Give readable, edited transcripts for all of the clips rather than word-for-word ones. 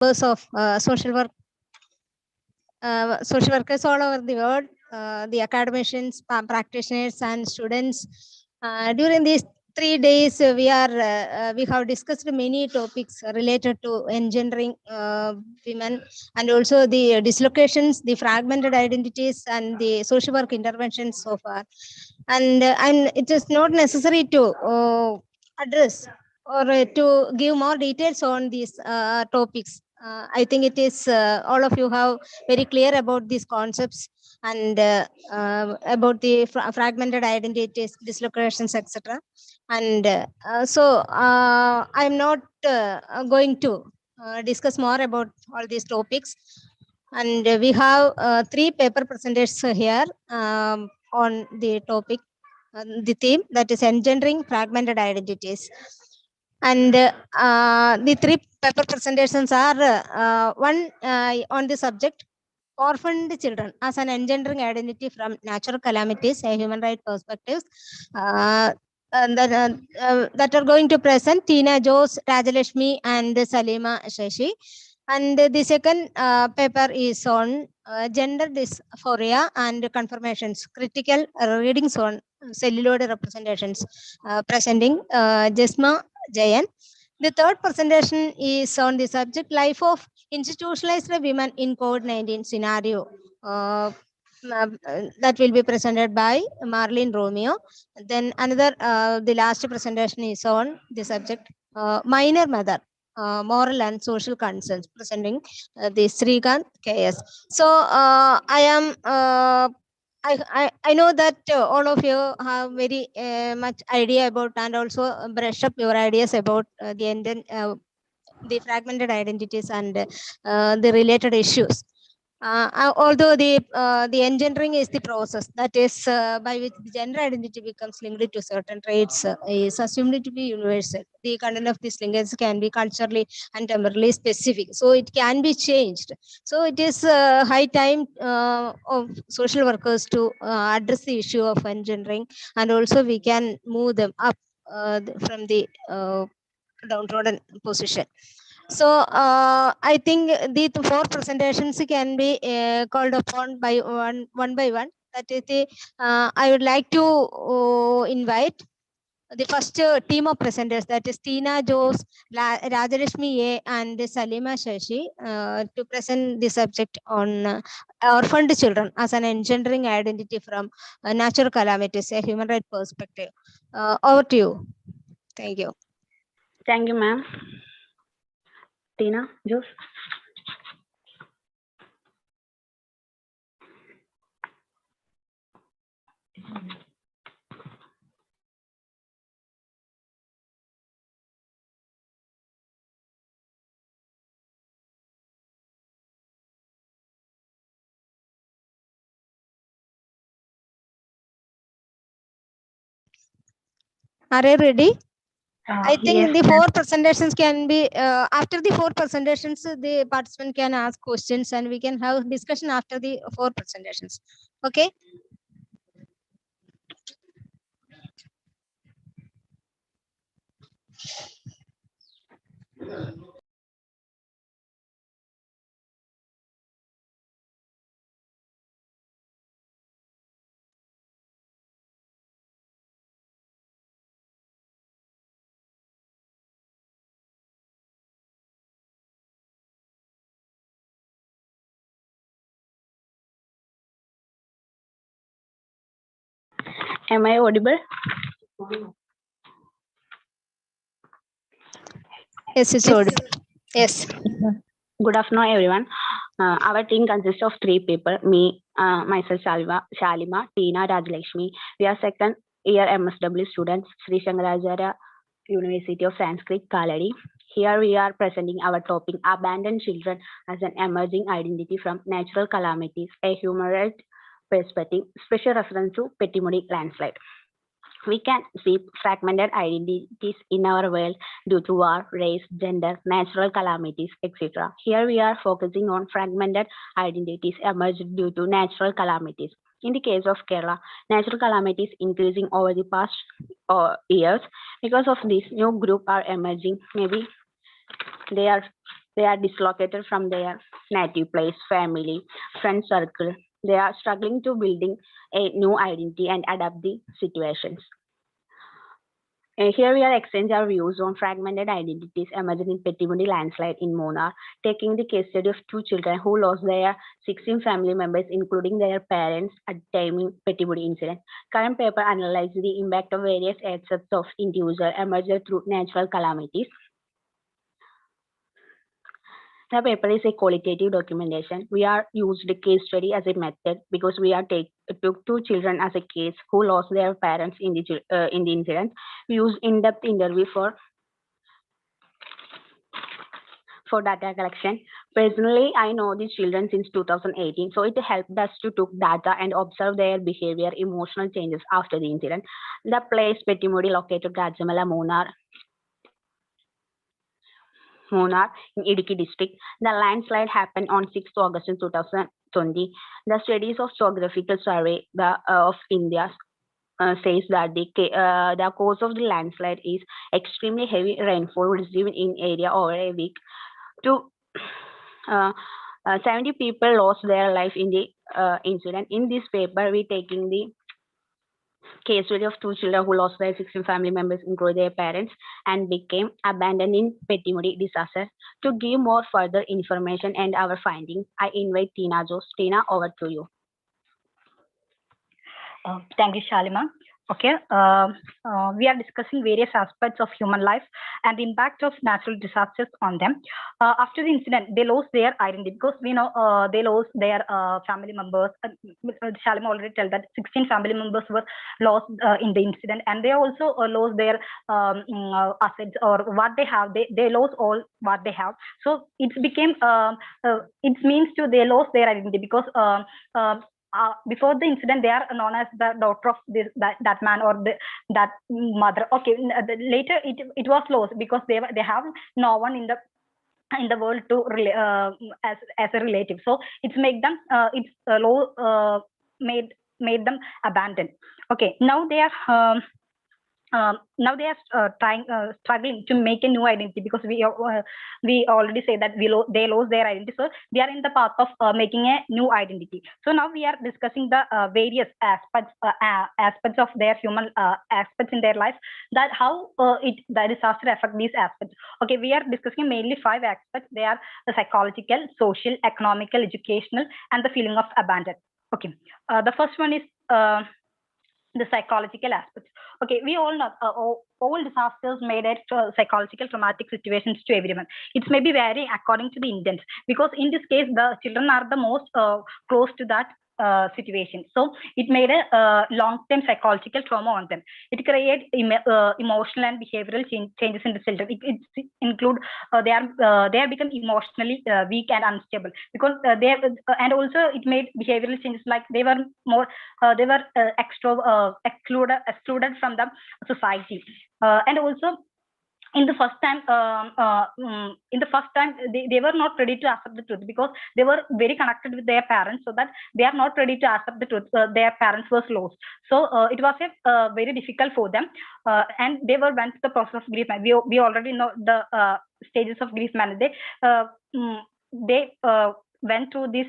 members of social workers all over the world, the academicians, practitioners, and students. During these 3 days, we have discussed many topics related to engendering women, and also the dislocations, the fragmented identities, and the social work interventions so far. And it is not necessary to address or to give more details on these topics. I think it is all of you have very clear about these concepts and about the fragmented identities, dislocations, etc. And I'm not going to discuss more about all these topics. And we have 3 paper presenters here on the topic, the theme, that is engendering fragmented identities. And the 3 paper presentations are one on the subject orphaned children as an engendering identity from natural calamities, a human rights perspective. That are going to present Tina Jose, Rajalashmi, and Salima Shashi. And the second paper is on gender dysphoria and conformations, critical readings on celluloid representations, presenting Jesma Jayan. The third presentation is on the subject life of institutionalized women in COVID-19 scenario. That will be presented by Marlene Romeo. Then another, the last presentation is on the subject minor mother, moral and social concerns, presenting the Srikanth KS. So I know that all of you have very much idea about, and also brush up your ideas about the fragmented identities and the related issues. Although the engendering is the process that is by which the gender identity becomes linked to certain traits, is assumed to be universal. The content of this linkage can be culturally and temporally specific, so it can be changed. So it is high time of social workers to address the issue of engendering, and also we can move them up from the downtrodden position. So I think the 4 presentations can be called upon by one by one. That is the I would like to invite the first team of presenters, that is Tina Jose, Rajalashmi A, and Salima Shashi, to present the subject on orphaned children as an engendering identity from natural calamities, a human rights perspective. Over to you. Thank you. Thank you, ma'am. Tina Jose. Are you ready? I think Yes, the 4 presentations can be, after the 4 presentations, the participant can ask questions and we can have discussion after the 4 presentations. Okay? Am I audible? Yes, it's audible. Yes. Good afternoon, everyone. Our team consists of 3 people, me, myself, Shalima, Tina, Rajalakshmi. We are second year MSW students, Sri Shankaracharya University of Sanskrit, Kaladi. Here we are presenting our topic, abandoned children as an emerging identity from natural calamities, a human rights perspective, special reference to Pettimudi landslide. We can see fragmented identities in our world due to war, race, gender, natural calamities, etc. Here we are focusing on fragmented identities emerged due to natural calamities. In the case of Kerala, natural calamities increasing over the past years. Because of this, new group are emerging. Maybe they are They are dislocated from their native place, family, friend circle. They are struggling to building a new identity and adapt the situations. Here we are exchange our views on fragmented identities emerging in Pettimudi landslide in Munnar, taking the case study of two children who lost their 16 family members, including their parents, at the time in Pettimudi incident. Current paper analyzes the impact of various aspects of individual emerged through natural calamities. The paper is a qualitative documentation. We are used the case study as a method because we are took two children as a case who lost their parents in the incident. We use in-depth interview for data collection. Personally, I know the children since 2018, so it helped us to took data and observe their behavior, emotional changes after the incident. The place Pettimudi located Rajamala Munnar in Idukki district. The landslide happened on 6th August in 2020. The studies of Geographical Survey of India says that the cause of the landslide is extremely heavy rainfall received in area over a week. To uh, 70 people lost their life in the incident. In this paper, we taking the case study of two children who lost their 16 family members, including their parents, and became abandoned in Pettimudi disaster. To give more further information and our findings, I invite Tina Jose. Tina, over to you. Thank you, Shalima. Okay, we are discussing various aspects of human life and the impact of natural disasters on them. After the incident, they lost their identity because we know they lost their family members. Shalima already told that 16 family members were lost in the incident, and they also lost their assets or what they have. They lost all what they have. So it became it means to they lost their identity because before the incident they are known as the daughter of that man or that mother. Okay, later it was lost because they have no one in the world to as a relative, so it's make them it's low made them abandoned. Okay, now they are now they are struggling to make a new identity because we already say that they lost their identity, so they are in the path of making a new identity. So now we are discussing the various aspects of their human aspects in their life, that how the disaster affect these aspects. Okay, we are discussing mainly 5 aspects. They are the psychological, social, economical, educational, and the feeling of abandon. Okay, the first one is the psychological aspects. Okay, we all know all disasters made it psychological traumatic situations to everyone. It may be varying according to the intent, because in this case the children are the most close to that situation. So it made a long-term psychological trauma on them. It created emotional and behavioral changes in the children. It include they are become emotionally weak and unstable because and also it made behavioral changes, like they were more they were excluded from the society, and also in the first time they were not ready to accept the truth because they were very connected with their parents, so that they are not ready to accept the truth. Their parents was lost, so it was a very difficult for them, and they were went through the process of grief. We already know the stages of grief management. They went through these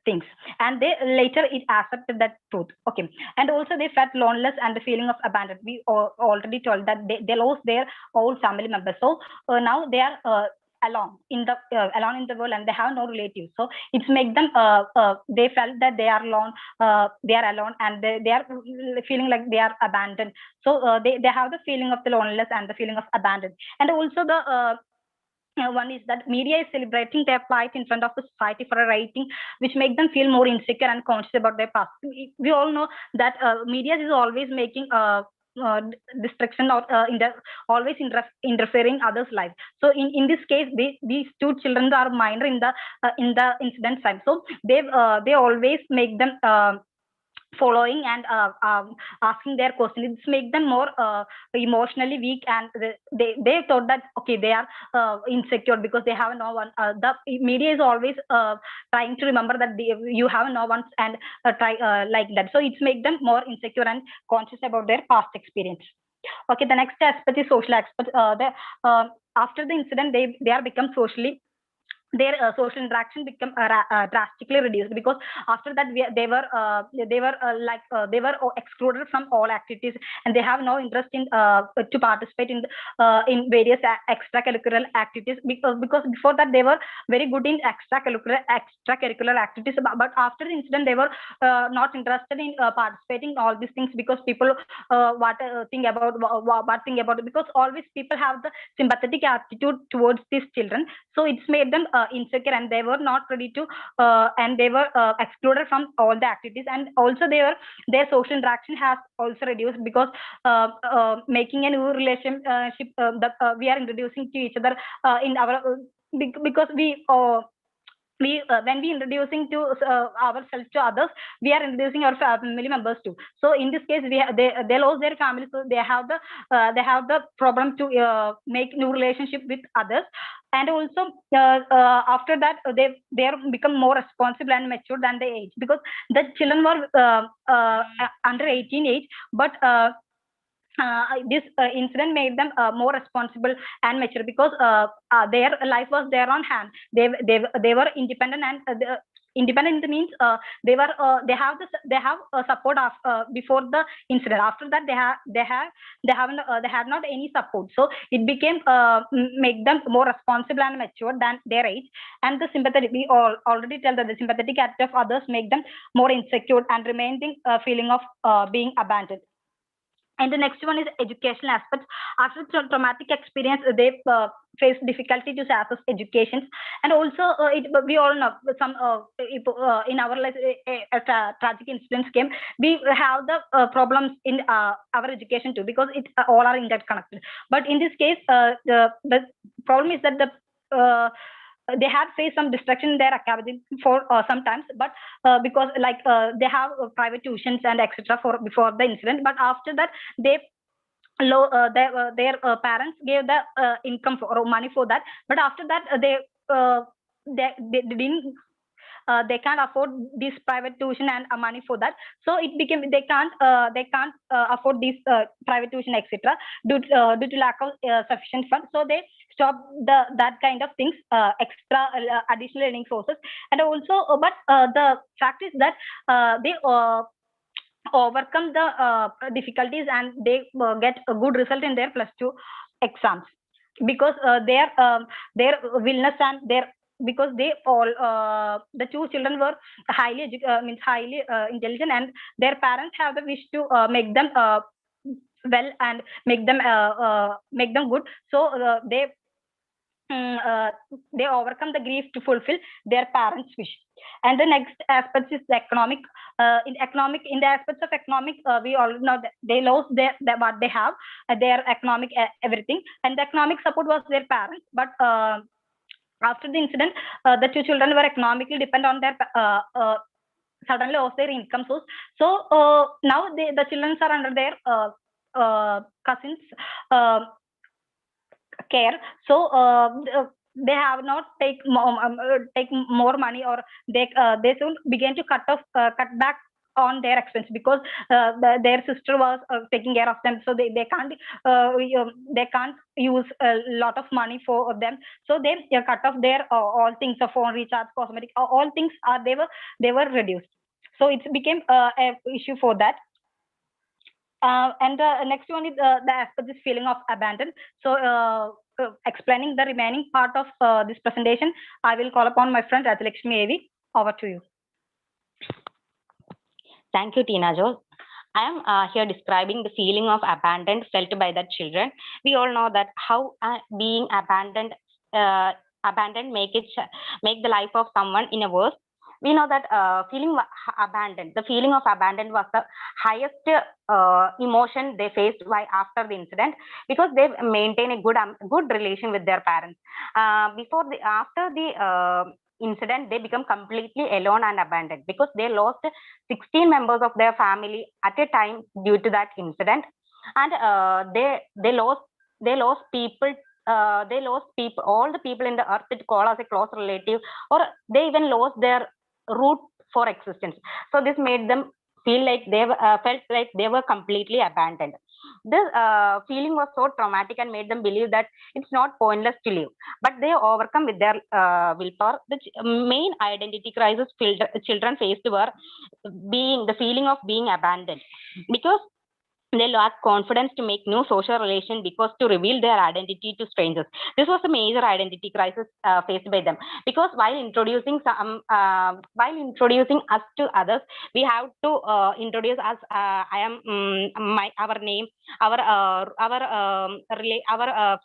things, and they later it accepted that truth. Okay, and also they felt loneliness and the feeling of abandonment. We already told that they lost their old family members, so now they are alone in the world, and they have no relatives, so it's make them they felt that they are alone, and they are feeling like they are abandoned. So they have the feeling of the loneliness and the feeling of abandonment. And also the one is that media is celebrating their plight in front of the society for a rating, which make them feel more insecure and conscious about their past. We all know that media is always making destruction or always interfering others' life. So in this case, these two children are minor in the incident time. So they always make them following and asking their questions. It's make them more emotionally weak, and they thought that okay, they are insecure because they have no one. The media is always trying to remember that you have no one, and try like that. So it's make them more insecure and conscious about their past experience. Okay, the next aspect is social aspect. After the incident, they are become socially their social interaction become drastically reduced, because after that they were excluded from all activities, and they have no interest in to participate in various extracurricular activities, because before that they were very good in extracurricular activities, but after the incident they were not interested in participating in all these things, because people think about what think about it, because always people have the sympathetic attitude towards these children, so it's made them insecure, and they were not ready to and they were excluded from all the activities, and also their social interaction has also reduced, because making a new relationship that we are introducing to each other in our because we when we introducing to ourselves to others, we are introducing our family members too. So in this case they lost their family, so they have the problem to make new relationship with others, and also after that they are become more responsible and mature than the age, because the children were under 18 age, but this incident made them more responsible and mature, because their life was there on hand. They were independent, and independent means they have support of, before the incident. After that they have not any support, so it became make them more responsible and mature than their age. And the sympathetic, we all already tell that the sympathetic attitude of others make them more insecure and remaining feeling of being abandoned. And the next one is educational aspects. After traumatic experience, they face difficulty to access education, and also we all know some in our life tragic incidents came. We have the problems in our education too, because it all are interconnected. But in this case, the problem is that they had faced some distraction in their academic for sometimes, but because they have private tuitions and etc. for before the incident, but after that they their parents gave the income for or money for that, but after that they didn't they can't afford this private tuition and money for that, so it became they can't afford this private tuition etc. Due to lack of sufficient funds, so they stop that kind of things, extra additional earning sources. And also but the fact is that they overcome the difficulties, and they get a good result in their plus 2 exams, because their willingness and their, because they all the 2 children were means highly intelligent, and their parents have the wish to make them well and make them good, so they overcome the grief to fulfill their parents' wish. And the next aspect is the economic. In the aspects of economic, we all know that they lost their what they have, their economic everything, and the economic support was their parents. But after the incident, the 2 children were economically dependent on their suddenly lost their income source. So now the children are under their cousins' care. So they have not take more money, or they soon began to cut back on their expense, because their sister was taking care of them, so they can't use a lot of money for them, so they cut off their all things of phone recharge, cosmetic, all things they were reduced. So it became a issue for that. And the next one is the aspect, this feeling of abandoned. So explaining the remaining part of this presentation, I will call upon my friend Rajalakshmi AV. Over to you. Thank you, Tina Jo. I am here describing the feeling of abandoned felt by the children. We all know that how being abandoned make the life of someone in a worse. We know that feeling abandoned, the feeling of abandoned was the highest emotion they faced after the incident, because they maintain a good relation with their parents. After the incident, they become completely alone and abandoned, because they lost 16 members of their family at a time due to that incident, and they lost people. They lost people, all the people in the earth to call as a close relative, or they even lost their root for existence. So this made them feel like felt like they were completely abandoned. This feeling was so traumatic and made them believe that it's not pointless to live. But they overcome with their willpower. The main identity crisis children faced were being the feeling of being abandoned, because they lack confidence to make new social relations, because to reveal their identity to strangers. This was a major identity crisis faced by them, because while introducing us to others, we have to introduce us. I am my our name, our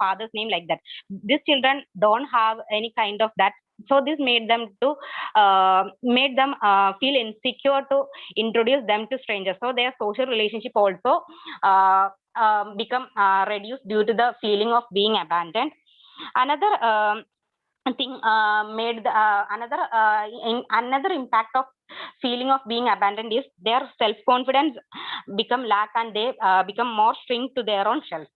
father's name, like that. These children don't have any kind of that. So this made them feel insecure to introduce them to strangers. So their social relationship also become reduced due to the feeling of being abandoned. Another thing made the, another impact of feeling of being abandoned is their self confidence become lack, and they become more shrink to their own self.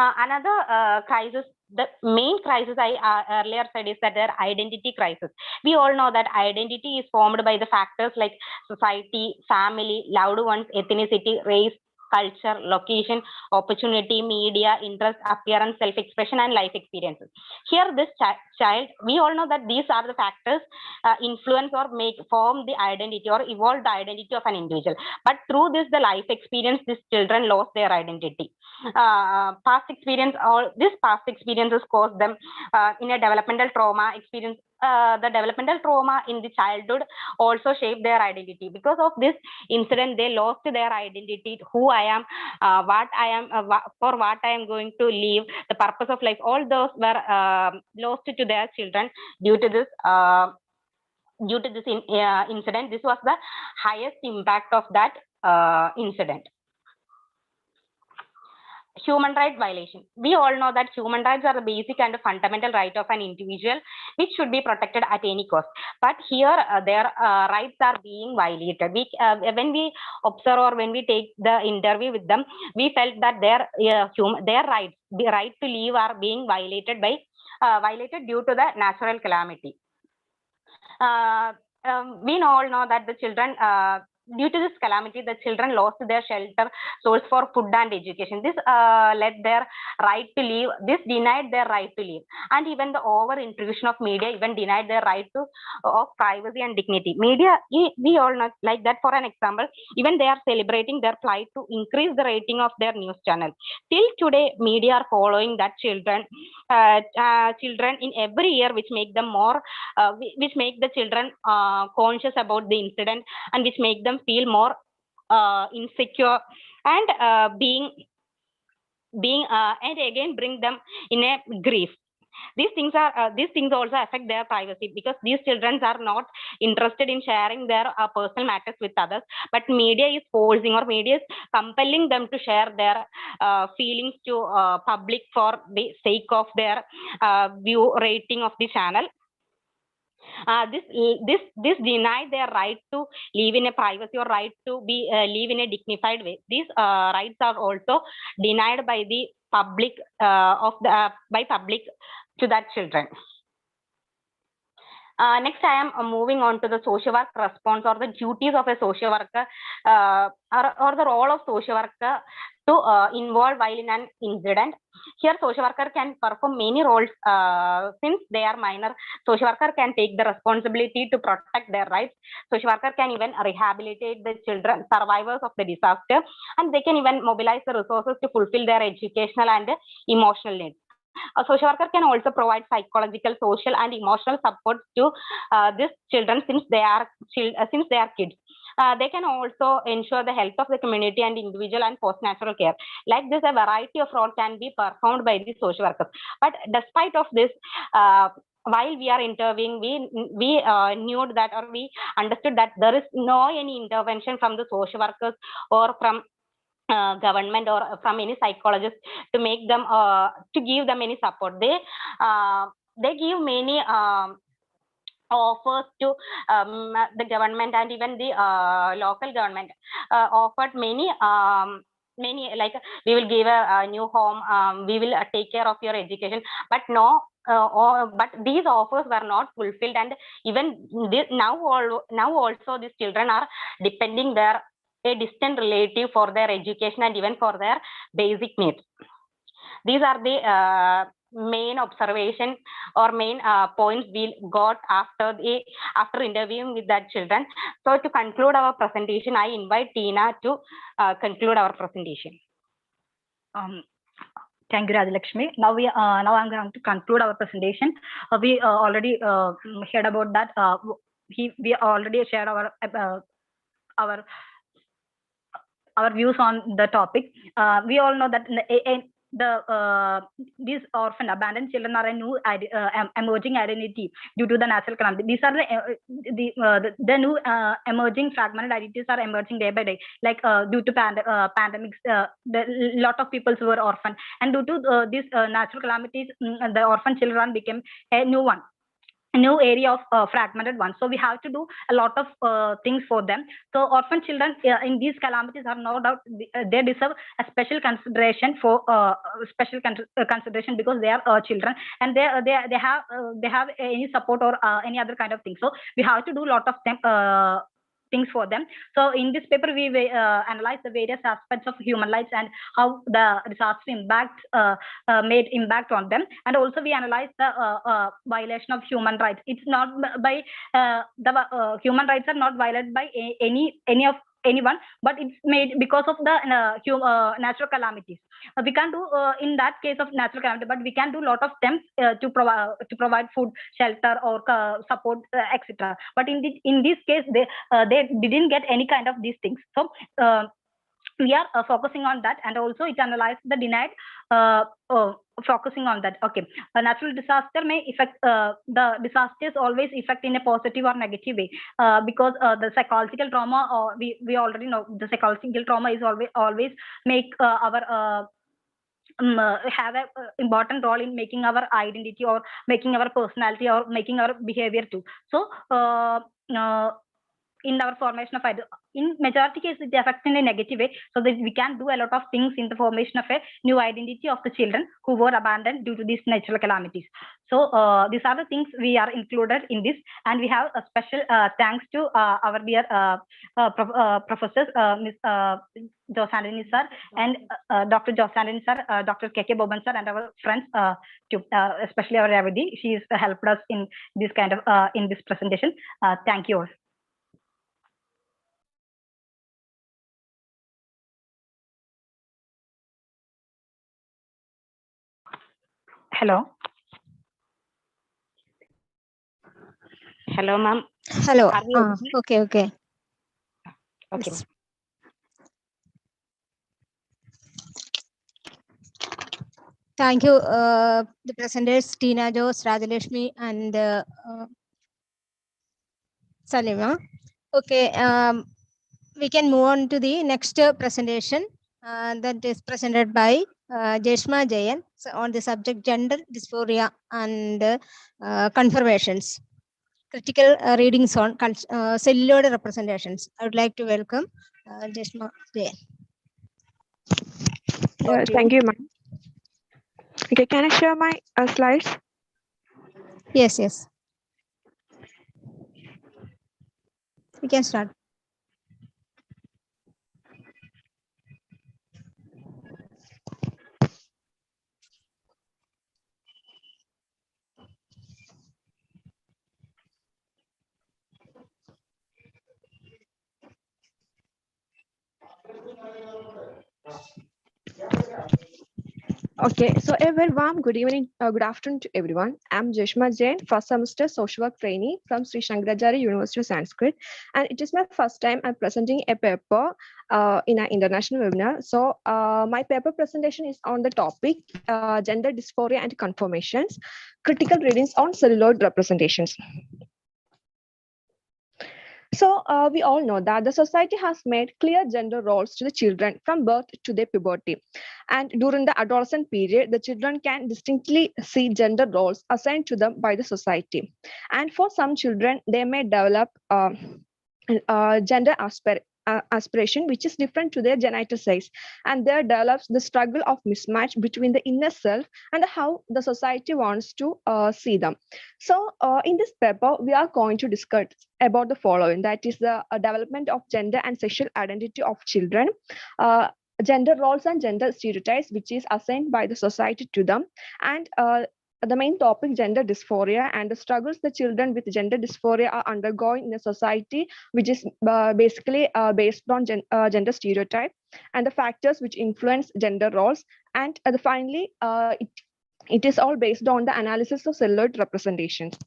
Another crisis, the main crisis I earlier said, is that their identity crisis. We all know that identity is formed by the factors like society, family, loved ones, ethnicity, race, culture, location, opportunity, media, interest, appearance, self-expression, and life experiences. Here, this child, we all know that these are the factors influence or form the identity or evolve the identity of an individual. But through this, the life experience, these children lost their identity. Past experience, all this past experiences caused them in a developmental trauma experience. The developmental trauma in the childhood also shaped their identity. Because of this incident, they lost their identity, who I am, what I am, for what I am going to live, the purpose of life. All those were lost to their children due to this. Due to this incident, this was the highest impact of that incident. Human right violation. We all know that human rights are the basic and fundamental right of an individual, which should be protected at any cost. But here, their rights are being violated. When we observe or when we take the interview with them, we felt that their rights, the right to live, are being violated due to the natural calamity. We all know that the children, due to this calamity, the children lost their shelter, source for food and education. This led their right to live. This denied their right to live, and even the over intrusion of media even denied their right to of privacy and dignity. Media, we all know, like that. For an example, even they are celebrating their plight to increase the rating of their news channel. Till today, media are following that children in every year, which make them more, which make the children conscious about the incident, and which make them feel more insecure, and being and again bring them in a grief. These things also affect their privacy, because these children are not interested in sharing their personal matters with others, but media is forcing, or media is compelling them to share their feelings to public for the sake of their view rating of the channel. This deny their right to live in a privacy, or right to be live in a dignified way. These rights are also denied by the public by public to that children. Next, I am moving on to the social work response, or the duties of a social worker, or the role of social worker to involve while in an incident. Here, social worker can perform many roles. Since they are minor, social worker can take the responsibility to protect their rights. Social worker can even rehabilitate the children, survivors of the disaster, and they can even mobilize the resources to fulfill their educational and emotional needs. A social worker can also provide psychological, social, and emotional support to these children, since they are kids. They can also ensure the health of the community and individual and post-natural care. Like this, a variety of roles can be performed by the social workers. But despite of this, while we are interviewing, we knew that, or we understood that there is no any intervention from the social workers or from government or from any psychologist to make them to give them any support. They give many offers to the government, and even the local government offered many, like, we will give a new home, we will take care of your education, but no, but these offers were not fulfilled. And even this, now also these children are depending their a distant relative for their education and even for their basic needs. These are the main observation or main points we got after interviewing with that children. So to conclude our presentation, I invite Tina to conclude our presentation. Thank you, Rajalakshmi. Now I'm going to conclude our presentation. We already heard about that. We already shared our views on the topic. We all know that these orphan abandoned children are a new emerging identity due to the natural calamity. These are the new emerging fragmented identities are emerging day by day, like due to pandemics. The lot of people were orphan, and due to these natural calamities, the orphan children became a new area of fragmented ones. So we have to do a lot of things for them. So orphan children in these calamities are no doubt they deserve a special consideration for consideration because they are children, and they have any support or any other kind of thing. So we have to do a lot of them things for them. So in this paper, we analyze the various aspects of human lives and how the disaster impact made impact on them, and also we analyze the violation of human rights. It's not by the human rights are not violated by anyone, but it's made because of the natural calamities. We can't do in that case of natural calamity, but we can do a lot of them to provide food, shelter, or support, etc. But in this case, they didn't get any kind of these things. So we are focusing on that, and also it analyzes the denied focusing on that. Okay, a natural disaster may affect the disasters always affect in a positive or negative way, because the psychological trauma, we already know the psychological trauma is always make our have an important role in making our identity or making our personality or making our behavior too. So in our formation of in majority cases it affects in a negative way, so that we can do a lot of things in the formation of a new identity of the children who were abandoned due to these natural calamities. So these are the things we are included in this, and we have a special thanks to our dear professors, Ms. Josandini sir and Dr. Josandini sir, Dr. KK Boban sir, and our friends too, especially our Ravidi. She has helped us in this kind of in this presentation. Thank you all. Hello. Hello, ma'am. Hello. Okay. Okay. Yes. Thank you, the presenters Tina, Jose, Rajalakshmi, and Salima. Okay, we can move on to the next presentation that is presented by Jeshma Jayan on the subject gender dysphoria and confirmations. Critical readings on celluloid representations. I would like to welcome Jeshma Jayan. Thank you, ma'am. Okay, can I share my slides? Yes. We can start. Okay, so a very warm good evening, good afternoon to everyone. I'm Jeshma Jain, first semester social work trainee from Sri Shankaracharya University of Sanskrit, and it is my first time I'm presenting a paper in an international webinar. So my paper presentation is on the topic gender dysphoria and conformations, critical readings on celluloid representations. So we all know that the society has made clear gender roles to the children from birth to their puberty. And during the adolescent period, the children can distinctly see gender roles assigned to them by the society. And for some children, they may develop gender aspiration, which is different to their genital sex. And there develops the struggle of mismatch between the inner self and how the society wants to see them. So in this paper, we are going to discuss about the following. That is the development of gender and sexual identity of children, gender roles and gender stereotypes, which is assigned by the society to them, and the main topic, gender dysphoria, and the struggles the children with gender dysphoria are undergoing in a society, which is basically based on gender stereotype, and the factors which influence gender roles. And finally, it is all based on the analysis of celluloid representations.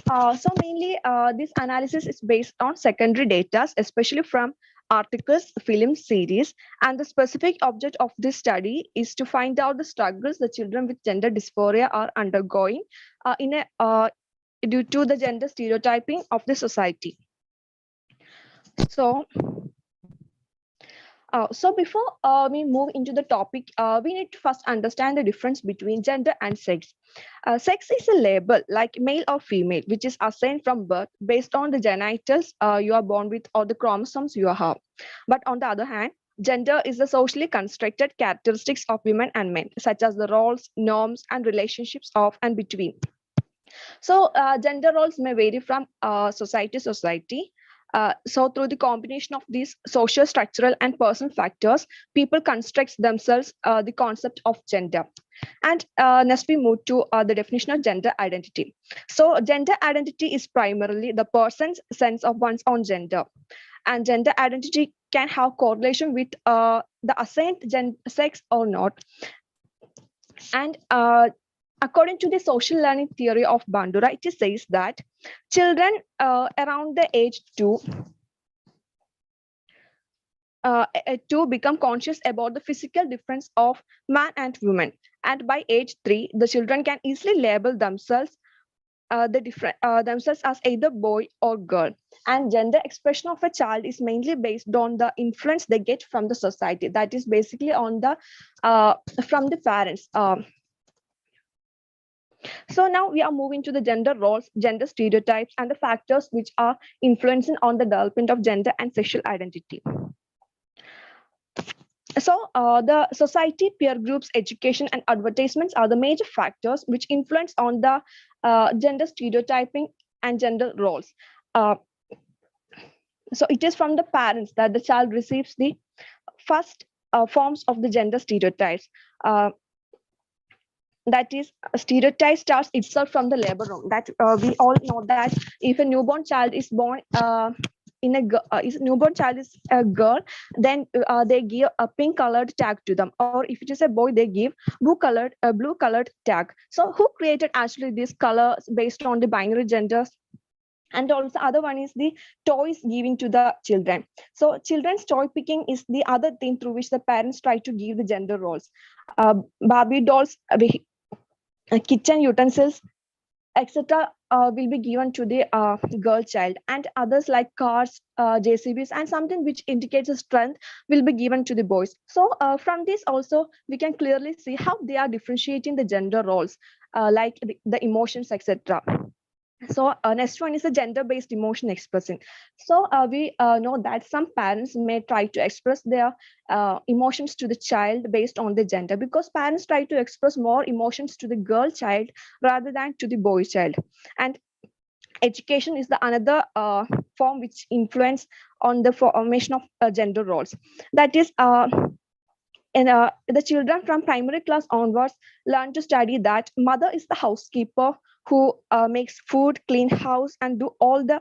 So mainly, this analysis is based on secondary data, especially from articles, film series, and the specific object of this study is to find out the struggles the children with gender dysphoria are undergoing due to the gender stereotyping of the society. So before we move into the topic, we need to first understand the difference between gender and sex. Sex is a label like male or female, which is assigned from birth based on the genitals you are born with or the chromosomes you have. But on the other hand, gender is the socially constructed characteristics of women and men, such as the roles, norms, and relationships of and between. So gender roles may vary from society to society. So through the combination of these social, structural, and personal factors, people construct themselves the concept of gender. And next we move to the definition of gender identity. So gender identity is primarily the person's sense of one's own gender. And gender identity can have correlation with the assigned sex or not. And according to the social learning theory of Bandura, it says that children around the age 2 become conscious about the physical difference of man and woman. And by age 3, the children can easily label themselves themselves as either boy or girl. And gender expression of a child is mainly based on the influence they get from the society. That is basically on the from the parents. So now we are moving to the gender roles, gender stereotypes, and the factors which are influencing on the development of gender and sexual identity. So the society, peer groups, education, and advertisements are the major factors which influence on the gender stereotyping and gender roles. So it is from the parents that the child receives the first forms of the gender stereotypes. That is, a stereotype starts itself from the labor room. That we all know that if a newborn child is born if a newborn child is a girl, then they give a pink colored tag to them, or if it is a boy, they give blue colored tag. So who created actually these colors based on the binary genders? And also other one is the toys giving to the children. So children's toy picking is the other thing through which the parents try to give the gender roles. Barbie dolls, kitchen utensils, etc. Will be given to the girl child, and others like cars, JCBs, and something which indicates a strength will be given to the boys. So from this also we can clearly see how they are differentiating the gender roles, like the emotions, etc. So next one is a gender-based emotion expressing. So we know that some parents may try to express their emotions to the child based on the gender, because parents try to express more emotions to the girl child rather than to the boy child. And education is the another form which influence on the formation of gender roles. That is, the children from primary class onwards learn to study that mother is the housekeeper who makes food, clean house, and do all the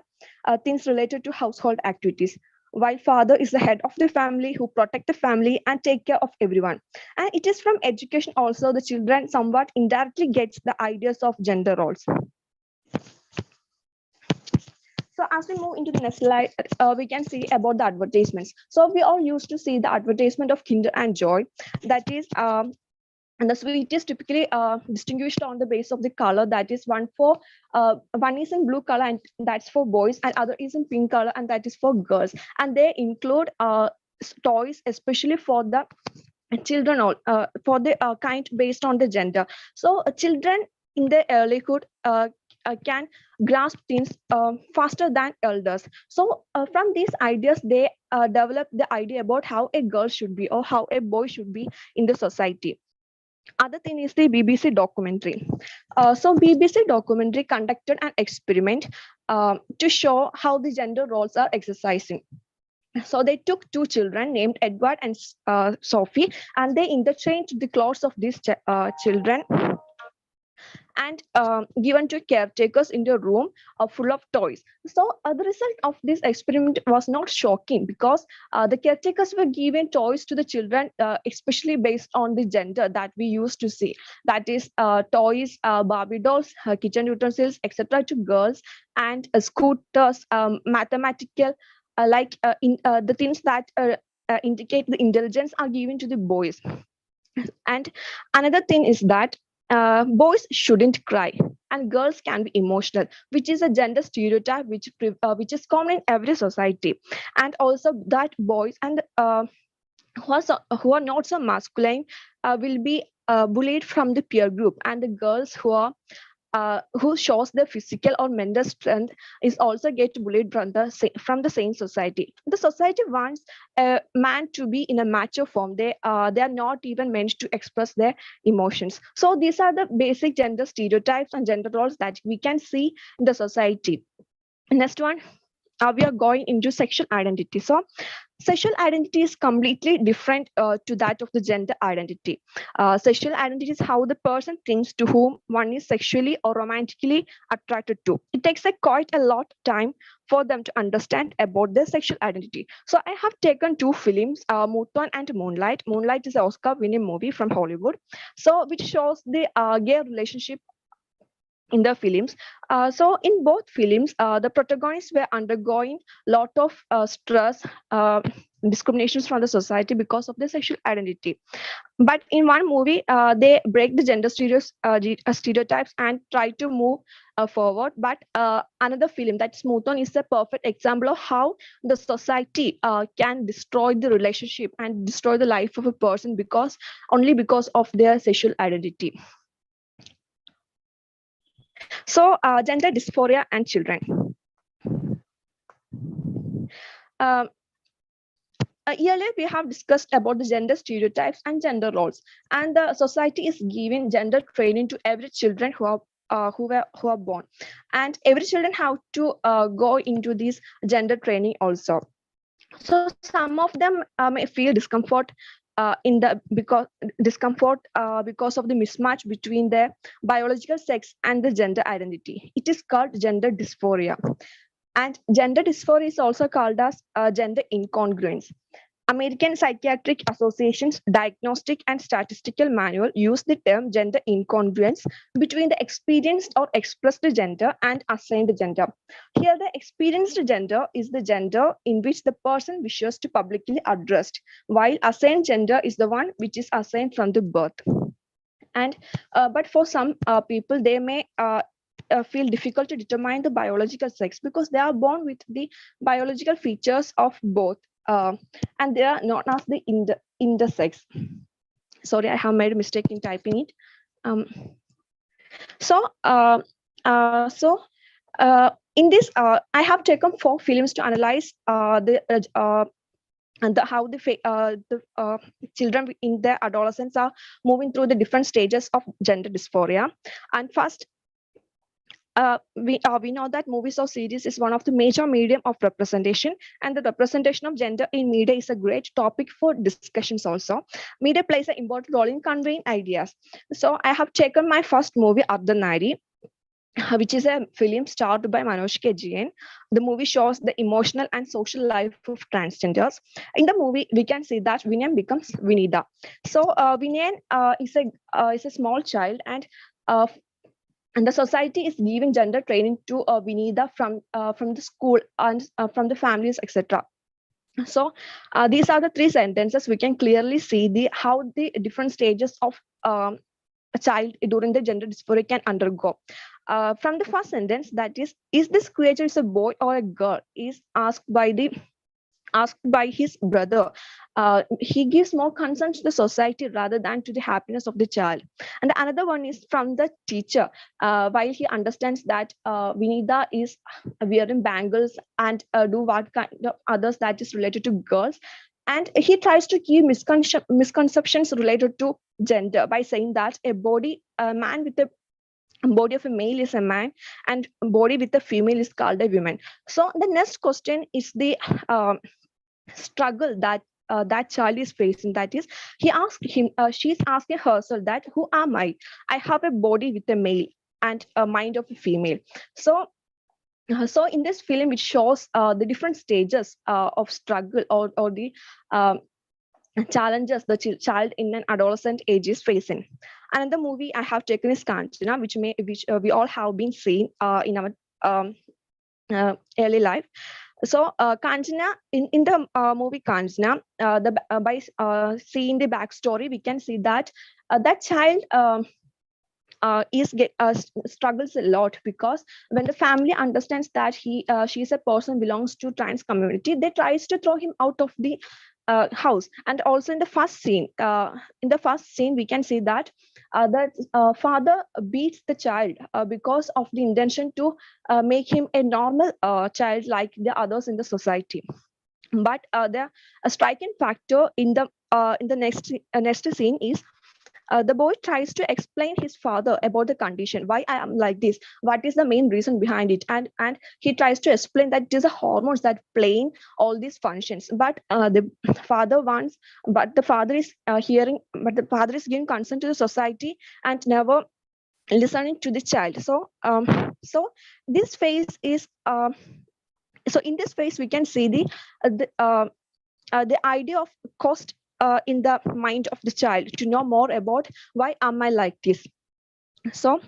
things related to household activities, while father is the head of the family who protect the family and take care of everyone. And it is from education also the children somewhat indirectly gets the ideas of gender roles. So as we move into the next slide, we can see about the advertisements. So we all used to see the advertisement of Kinder and Joy. That is, and the sweet is typically distinguished on the base of the color. That is one is in blue color, and that's for boys, and other is in pink color, and that is for girls. And they include toys, especially for the children, for the kind based on the gender. So children in their earlyhood can grasp things faster than elders. So from these ideas, they develop the idea about how a girl should be or how a boy should be in the society. Other thing is the BBC documentary. So BBC documentary conducted an experiment to show how the gender roles are exercising. So they took two children named Edward and Sophie, and they interchanged the clothes of these children and given to caretakers in the room full of toys. So the result of this experiment was not shocking because the caretakers were given toys to the children, especially based on the gender that we used to see. That is toys, Barbie dolls, kitchen utensils, etc. to girls, and scooters, mathematical, the things that indicate the intelligence are given to the boys. And another thing is that boys shouldn't cry and girls can be emotional, which is a gender stereotype which is common in every society. And also that boys and who are not so masculine will be bullied from the peer group, and the girls who shows their physical or mental strength is also get bullied from the same society. The society wants a man to be in a macho form. They are not even meant to express their emotions. So these are the basic gender stereotypes and gender roles that we can see in the society. Next one, we are going into sexual identity. So sexual identity is completely different to that of the gender identity. Sexual identity is how the person thinks to whom one is sexually or romantically attracted to. It takes quite a lot of time for them to understand about their sexual identity. So I have taken two films, Muton and Moonlight. Moonlight is an Oscar-winning movie from Hollywood, so which shows the gay relationship in the films. So in both films, the protagonists were undergoing lot of stress, discriminations from the society because of their sexual identity. But in one movie, they break the gender stereotypes and try to move forward. But another film, that's Muton, is a perfect example of how the society can destroy the relationship and destroy the life of a person only because of their sexual identity. So gender dysphoria and children. Earlier we have discussed about the gender stereotypes and gender roles, and the society is giving gender training to every children who are born, and every children have to go into this gender training also. So some of them may feel discomfort because of the mismatch between their biological sex and the gender identity. It is called gender dysphoria. And gender dysphoria is also called as gender incongruence. American Psychiatric Association's Diagnostic and Statistical Manual use the term gender incongruence between the experienced or expressed gender and assigned gender. Here, the experienced gender is the gender in which the person wishes to publicly address, while assigned gender is the one which is assigned from the birth. And but for some people, they may feel difficult to determine the biological sex because they are born with the biological features of both, and they are known as the intersex. Sorry, I have made a mistake in typing it. In this, I have taken 4 films to analyze how the children in their adolescence are moving through the different stages of gender dysphoria. And first, we know that movies or series is one of the major medium of representation, and the representation of gender in media is a great topic for discussions also. Media plays an important role in conveying ideas. So I have taken my first movie, Ardhanari, which is a film starred by Manoj K. Jain. The movie shows the emotional and social life of transgenders. In the movie, we can see that Vinyan becomes Vinida. So Vinyan is a small child, and the society is giving gender training to Vinida from the school and from the families, etc. So these are the 3 sentences. We can clearly see how the different stages of a child during the gender dysphoria can undergo. From the first sentence, that is this creature is a boy or a girl, is asked by his brother. he gives more concern to the society rather than to the happiness of the child. And another one is from the teacher. While he understands that Vinita is wearing bangles and do what kind of others that is related to girls, and he tries to keep misconceptions related to gender by saying that a man with a body of a male is a man, and body with a female is called a woman. So the next question is the struggle that that child is facing. That is, she's asking herself that who am I have a body with a male and a mind of a female. So in this film it shows the different stages of struggle, or the challenges the child in an adolescent age is facing. Another movie I have taken is Kanchana, which we all have been seeing in our early life. So Kanchana, in the movie Kanchana, by seeing the backstory, we can see that that child struggles a lot, because when the family understands that she is a person belongs to trans community, they tries to throw him out of the house. And also in the first scene we can see that father beats the child because of the intention to make him a normal child like the others in the society. But the a striking factor in the next scene is the boy tries to explain his father about the condition, why I am like this, what is the main reason behind it, and he tries to explain that it is the hormones that playing all these functions. But the father wants, but the father is the father is giving consent to the society and never listening to the child. So this phase is so in this phase we can see the idea of cost in the mind of the child to know more about why am I like this. So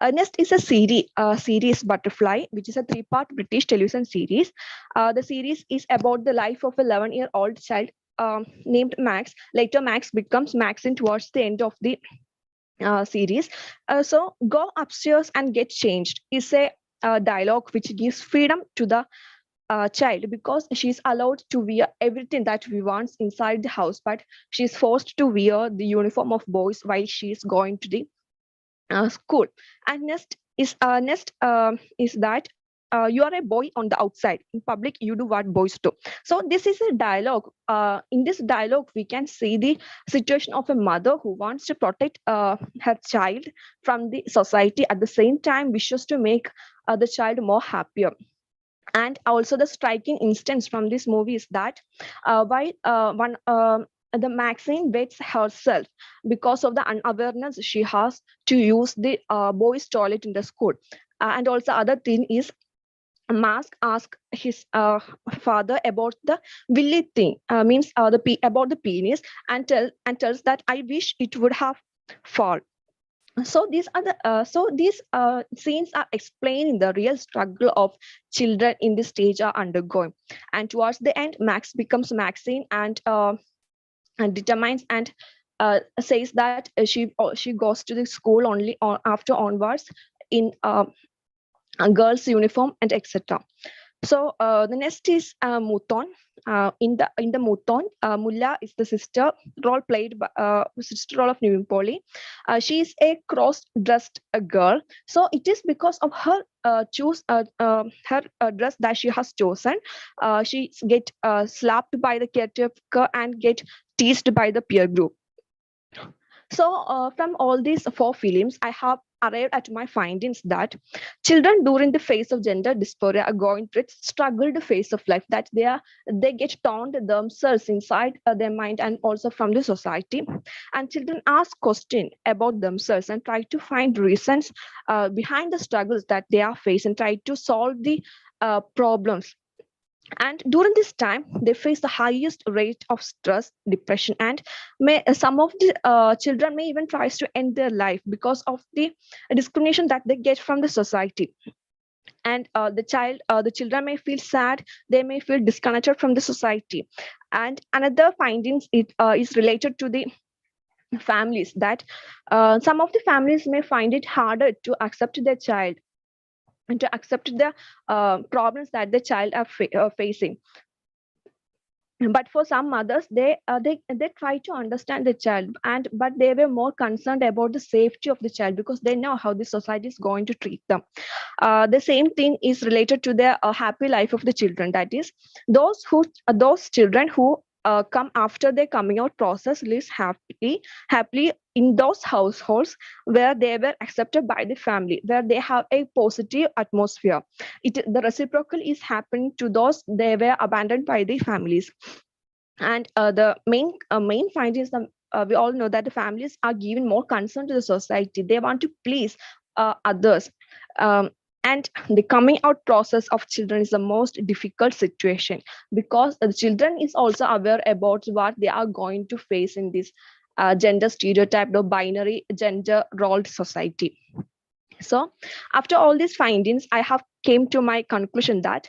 next is a series Butterfly, which is a 3-part British television series. The series is about the life of a 11-year-old child named Max. Later Max becomes Maxine towards the end of the series. So go upstairs and get changed is a dialogue which gives freedom to the child, because she's allowed to wear everything that we want inside the house, but she's forced to wear the uniform of boys while she's going to the school. And next is that you are a boy on the outside. In public, you do what boys do. So this is a dialogue. In this dialogue, we can see the situation of a mother who wants to protect her child from the society, at the same time wishes to make the child more happier. And also the striking instance from this movie is that while the Maxine waits herself because of the unawareness she has to use the boys' toilet in the school. And also other thing is Mask asks his father about the willy thing, means about the penis, and tells that I wish it would have fall. So these scenes are explaining the real struggle of children in this stage are undergoing. And towards the end, Max becomes Maxine and determines and says that she goes to the school only after onwards in a girl's uniform and etc. So the next is Muton. In the Muton, Mulla is the sister role played by sister role of Nivin Polly. She is a cross-dressed girl. So it is because of her her dress that she has chosen. She get slapped by the caretaker and get teased by the peer group. So from all these 4 films, I have arrived at my findings that children during the phase of gender dysphoria are going through struggled phase of life, that they get torn themselves inside their mind and also from the society. And children ask questions about themselves and try to find reasons behind the struggles that they are facing, try to solve the problems. And during this time they face the highest rate of stress, depression, and some of the children may even try to end their life because of the discrimination that they get from the society. And the children may feel sad, they may feel disconnected from the society. And another findings is related to the families, that some of the families may find it harder to accept their child and to accept the problems that the child are facing. But for some mothers, they try to understand the child, but they were more concerned about the safety of the child because they know how the society is going to treat them. The same thing is related to the happy life of the children. That is, those children who come after their coming out process lives happily in those households where they were accepted by the family, where they have a positive atmosphere. The reciprocal is happening to those they were abandoned by the families. And the main find is we all know that the families are given more concern to the society. They want to please others. um, and the coming out process of children is the most difficult situation, because the children is also aware about what they are going to face in this gender stereotyped or binary gender rolled society. So after all these findings, I have came to my conclusion that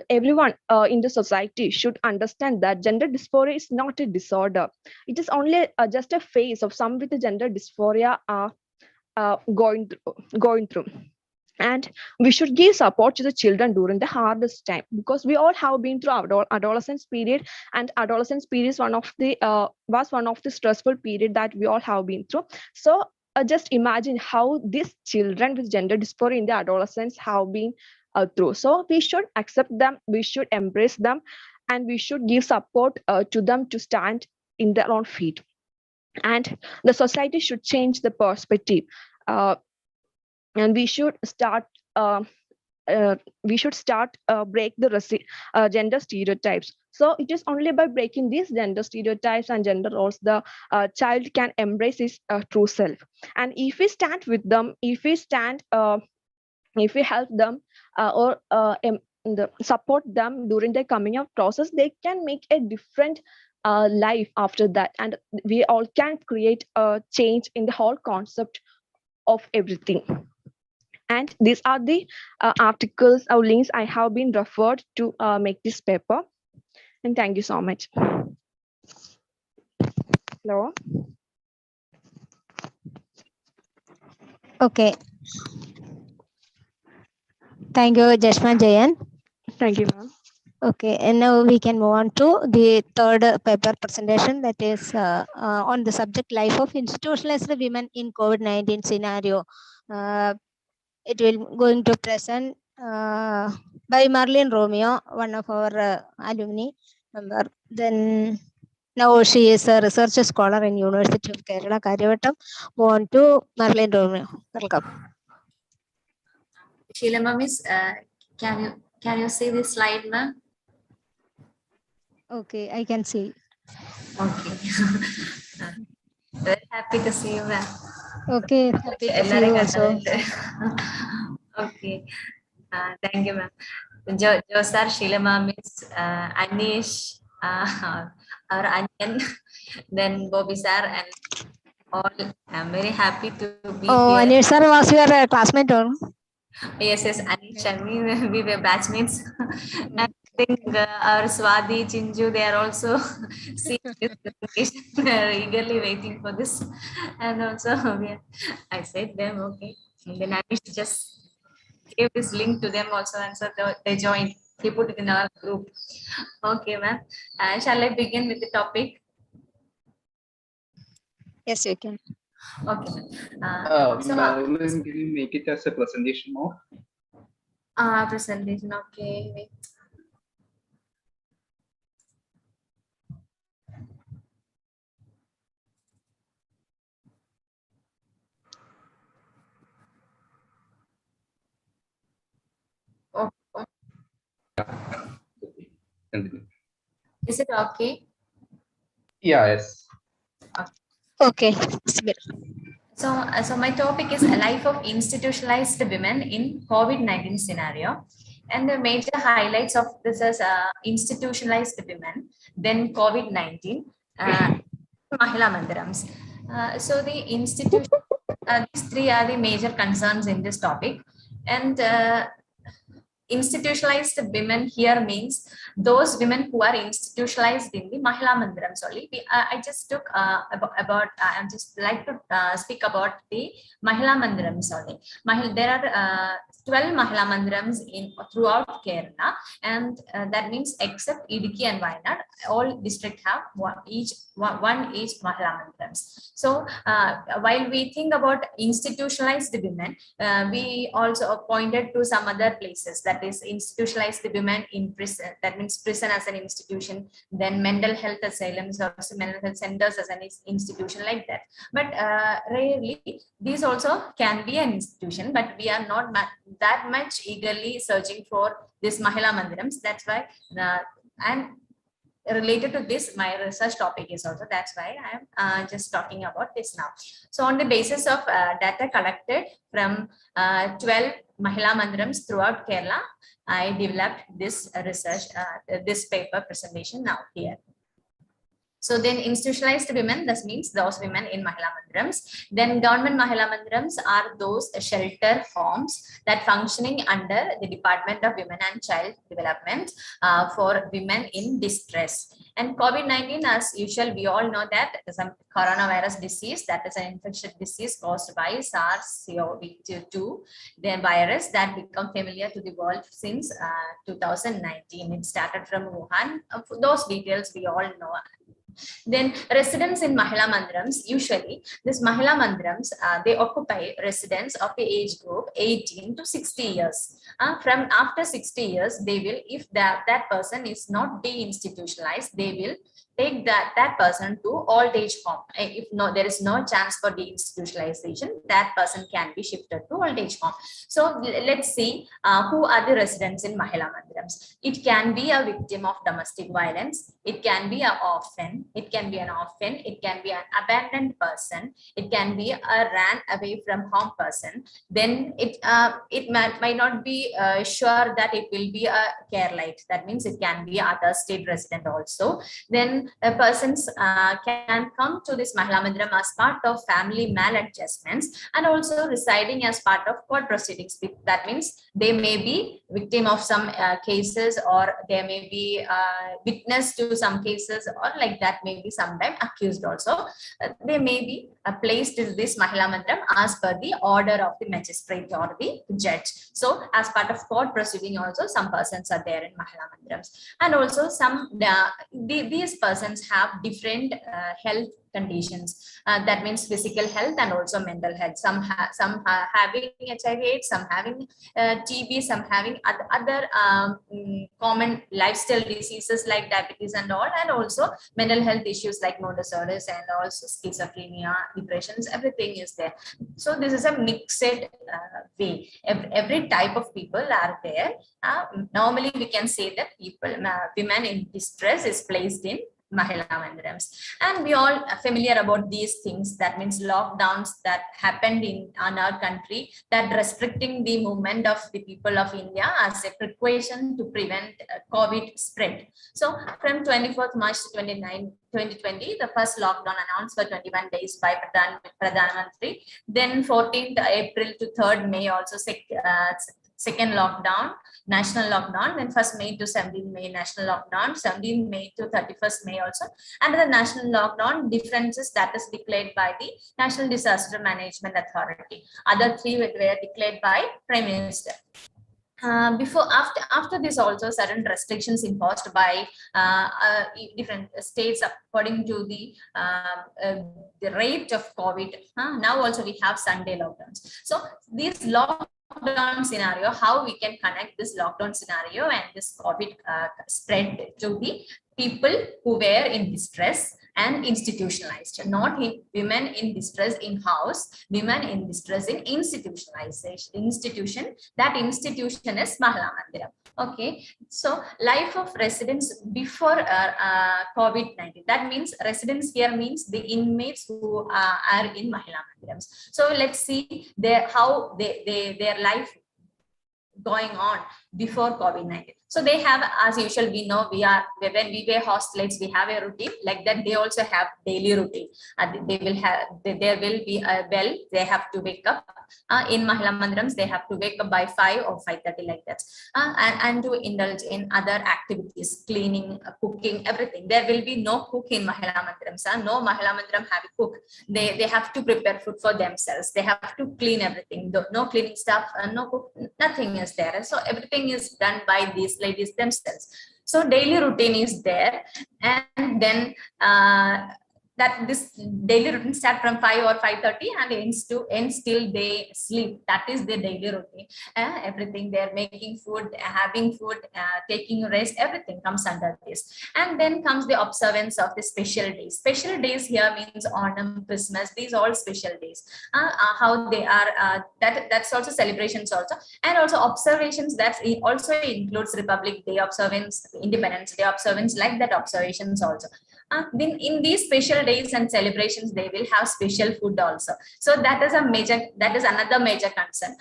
everyone in the society should understand that gender dysphoria is not a disorder. It is only just a phase of some with the gender dysphoria going through. And we should give support to the children during the hardest time, because we all have been through our adolescence period, and adolescence period is was one of the stressful period that we all have been through. So just imagine how these children with gender dysphoria in the adolescence have been through. So we should accept them, we should embrace them, and we should give support to them to stand in their own feet. And the society should change the perspective. And we should start break the gender stereotypes. So it is only by breaking these gender stereotypes and gender roles the child can embrace his true self. And if we stand with them, if we help them, or support them during their coming out process, they can make a different life after that, and we all can create a change in the whole concept of everything. And these are the articles or links I have been referred to make this paper. And thank you so much. Hello. Okay. Thank you, Jashma Jayan. Thank you, ma'am. Okay, and now we can move on to the third paper presentation, that is on the subject life of institutionalized women in COVID-19 scenario. It will going to present by Marlene Romeo, one of our alumni member. Then now she is a research scholar in University of Kerala, Karyavattam. Move on to Marlene Romeo. Welcome. Sheila ma'am, can you see this slide, ma'am? Okay, I can see. Okay. Very happy to see you, ma'am. Okay, happy to see you also. Okay. Thank you, ma'am. Josar, Sheila ma'am, Anish, our Anyan, then Bobby sir, and all. I'm very happy to be here. Anish sir was your classmate, or? Yes, Anish and me, we were batchmates. I think our Swati, Chinju, they are also seeing this presentation. They are eagerly waiting for this. And also, I said them, okay. And then Anish just gave this link to them also, and so they joined. He put it in our group. Okay, ma'am. Shall I begin with the topic? Yes, you can. Okay. Can you make it as a presentation mode? Presentation. Okay. Wait. Oh. Is it okay? Yeah, yes. Okay. So my topic is a life of institutionalized women in COVID-19 scenario. And the major highlights of this is institutionalized women, then COVID-19, Mahila Mandirams. So the institution, these three are the major concerns in this topic. And institutionalized women here means those women who are institutionalized in the Mahila Mandirams only. I just took I just like to speak about the Mahila Mandirams only. There are 12 Mahila Mandirams throughout Kerala, and that means except Idukki and Wayanad, all districts have one each Mahila Mandirams. So while we think about institutionalized women, we also pointed to some other places, that is institutionalized women in prison, that means prison as an institution, then mental health asylums or mental health centers as an institution, like that. But rarely these also can be an institution, but we are not that much eagerly searching for this Mahila Mandirams. That's why I'm related to this, my research topic is also, that's why I'm just talking about this now. So on the basis of data collected from 12 Mahila Mandirams throughout Kerala, I developed this research, this paper presentation now here. So then institutionalized women, this means those women in Mahila Mandirams. Then government Mahila Mandirams are those shelter homes that functioning under the Department of Women and Child Development for women in distress. And COVID-19, as usual, we all know that it is a coronavirus disease, that is an infectious disease caused by SARS-CoV-2, the virus that become familiar to the world since 2019. It started from Wuhan. Those details we all know. Then residents in Mahila Mandirams, usually this Mahila Mandirams, they occupy residents of the age group 18 to 60 years. From after 60 years, they will, if that person is not de-institutionalized, they will take that person to old age home. If there is no chance for deinstitutionalization, that person can be shifted to old age home. So let's see who are the residents in Mahila Mandirams. It can be a victim of domestic violence. It can be an orphan. It can be an orphan. It can be an abandoned person. It can be a ran away from home person. Then it might not be sure that it will be a Keralite. That means it can be other state resident also. Then persons can come to this Mahila Mandiram as part of family maladjustments and also residing as part of court proceedings. That means they may be victim of some cases, or they may be witness to some cases, or like that, may be sometimes accused also. They may be placed in this Mahila Mandiram as per the order of the magistrate or the judge. So as part of court proceeding also, some persons are there in Mahila Mandirams. And also some these persons have different health conditions. That means physical health and also mental health. Some having HIV/AIDS, some having TB, some having other common lifestyle diseases like diabetes and all, and also mental health issues like mood disorders and also schizophrenia, depressions, everything is there. So this is a mixed way. Every type of people are there. Normally we can say that women in distress is placed in Mahila Mandirams. And we all are familiar about these things. That means lockdowns that happened in our country, that restricting the movement of the people of India as a precaution to prevent COVID spread. So from 24th March to 2020, the first lockdown announced for 21 days by Pradhan Mantri. Then 14th April to 3rd May also second lockdown, national lockdown. Then 1st May to 17th May, national lockdown. 17th May to 31st May also. And the national lockdown differences that is declared by the National Disaster Management Authority. Other three were declared by Prime Minister. After this also, certain restrictions imposed by different states according to the rate of COVID. Now also we have Sunday lockdowns. So this lockdown scenario, how we can connect this lockdown scenario and this COVID spread to the people who were in distress and institutionalized, not women in distress in house, women in distress in institution. That institution is Mahila Mandiram. Okay, so life of residents before COVID-19. That means residents here means the inmates who are in Mahila Mandirams. So let's see how their life going on before COVID-19. So they have, as usual, we know when we were hostelites, we have a routine like that. They also have daily routine. They will have, there will be a bell. They have to wake up. In Mahila Mandirams, they have to wake up by 5 or 5:30 like that, and to indulge in other activities, cleaning, cooking, everything. There will be no cook in Mahila Mandirams. No Mahila Mandiram have a cook. They have to prepare food for themselves. They have to clean everything. No cleaning stuff, no cook, nothing is there. So everything is done by these ladies themselves. So daily routine is there, and then that this daily routine start from 5 or 5:30 and ends till they sleep. That is the daily routine. Everything, they're making food, having food, taking rest, everything comes under this. And then comes the observance of the special days. Special days here means Onam, Christmas, these all special days. How they are, that's also celebrations also, and also observations. That also includes Republic Day observance, Independence Day observance, like that observations also. Then in these special days and celebrations, they will have special food also. So that is another major concern.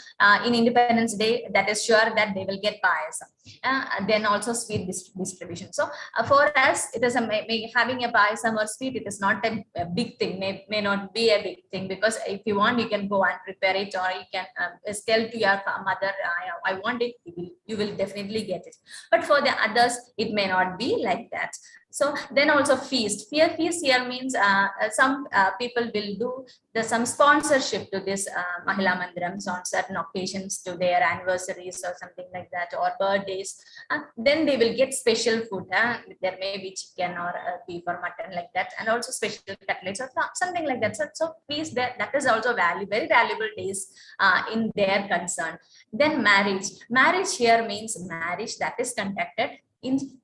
In Independence Day, that is sure that they will get payasam. Then also sweet distribution. So for us, it is having a payasam or sweet, it is not a big thing, may not be a big thing, because if you want, you can go and prepare it, or you can tell to your mother, I want it, you will definitely get it. But for the others, it may not be like that. So then also feast. Feast here means some people will do some sponsorship to this Mahila Mandirams on certain occasions, to their anniversaries or something like that, or birthdays. Then they will get special food. There may be chicken or beef or mutton like that, and also special cutlets or something like that. So feast, that is also very valuable days in their concern. Then marriage. Marriage here means marriage that is conducted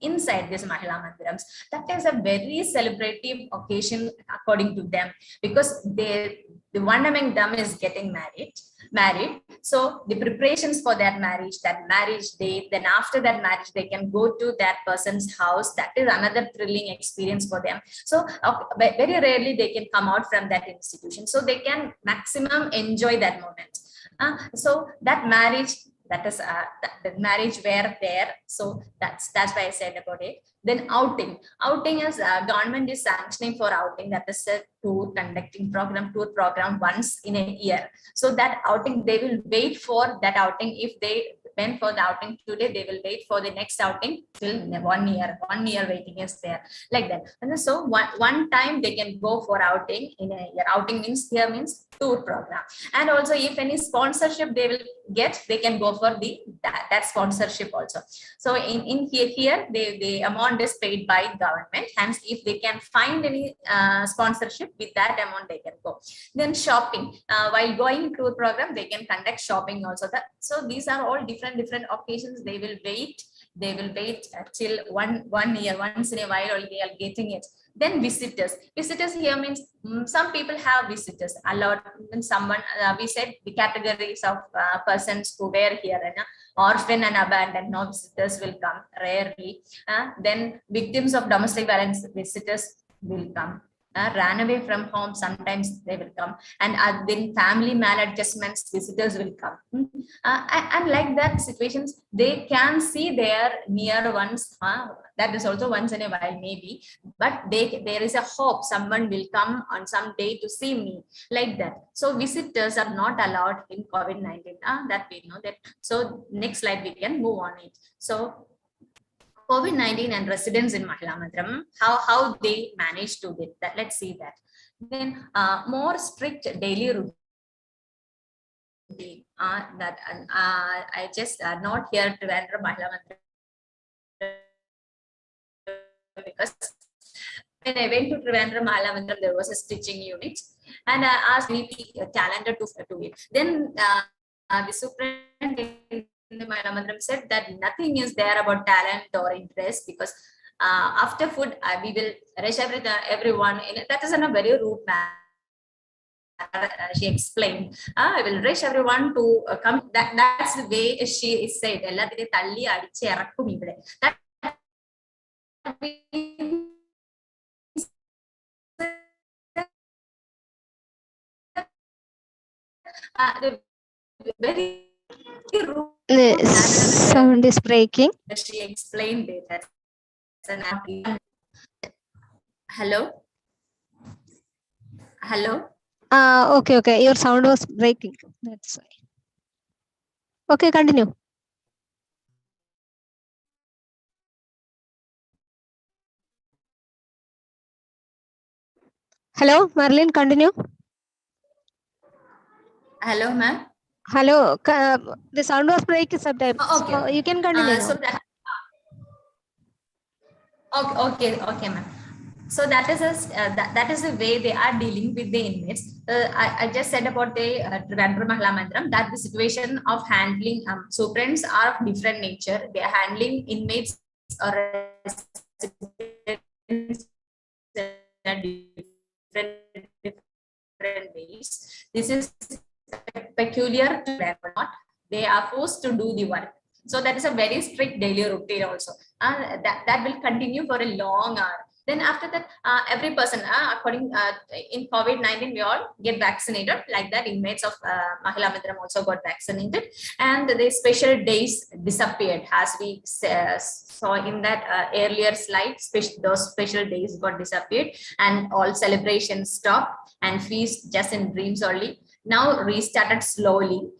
inside this Mahila Mandirams. That is a very celebrative occasion according to them, because the one among them is getting married. So the preparations for that marriage day, then after that marriage, they can go to that person's house. That is another thrilling experience for them. So very rarely they can come out from that institution. So they can maximum enjoy that moment. So that marriage, that is the marriage were there. So that's why I said about it. Then outing is government is sanctioning for outing. That is a tour program once in a year. So that outing, they will wait for that outing. If they went for the outing today, they will wait for the next outing till 1 year. 1 year waiting is there, like that. And so one time they can go for outing in a year. Outing means tour program. And also if any sponsorship they will get, they can go for that sponsorship also. So in here the amount is paid by government. Hence, if they can find any sponsorship, with that amount they can go. Then shopping. While going tour program, they can conduct shopping also. So these are all different occasions. They will wait till one year, once in a while, or they are getting it. Then visitors here means some people have visitors allowed. When someone we said the categories of persons who were here, orphan and abandoned, no visitors will come rarely. Then victims of domestic violence, visitors will come. Ran away from home, sometimes they will come. And then family maladjustments, visitors will come. And like that situations, they can see their near ones. That is also once in a while maybe, but there is a hope someone will come on some day to see me, like that. So visitors are not allowed in COVID-19. That we know that. So next slide we can move on it. So COVID-19 and residents in Mahila Mandiram, how they managed to get that. Let's see that. Then more strict daily routine. I just not here to enter Mahila Mandiram, because when I went to Trivandrum Mahila Mandiram, there was a stitching unit, and I asked VP calendar to it. Then the superintendent in the Mahila Mandiram said that nothing is there about talent or interest, because after food we will rush everyone. That is in a very rude manner. She explained, I will rush everyone to come. That's the way she said. That the very The sound is breaking. She explained it as an hello. Hello. Okay. Your sound was breaking. That's why. Okay, continue. Hello, Marlene, continue. Hello, ma'am. Hello, the sound was breaking sometimes. Okay. So you can continue now. So that. Okay, ma'am. So that is that is the way they are dealing with the inmates. I just said about the Trivandrum Mahila Mandram that the situation of handling superintendents are of different nature. They are handling inmates or residents different ways. This is peculiar to them or not. They are forced to do the work. So that is a very strict daily routine also. That will continue for a long hour. Then after that, every person, according in COVID-19, we all get vaccinated. Like that, inmates of Mahila Mandram also got vaccinated, and the special days disappeared, as we saw in that earlier slide. Those special days got disappeared, and all celebrations stopped, and feast just in dreams only. Now restarted slowly.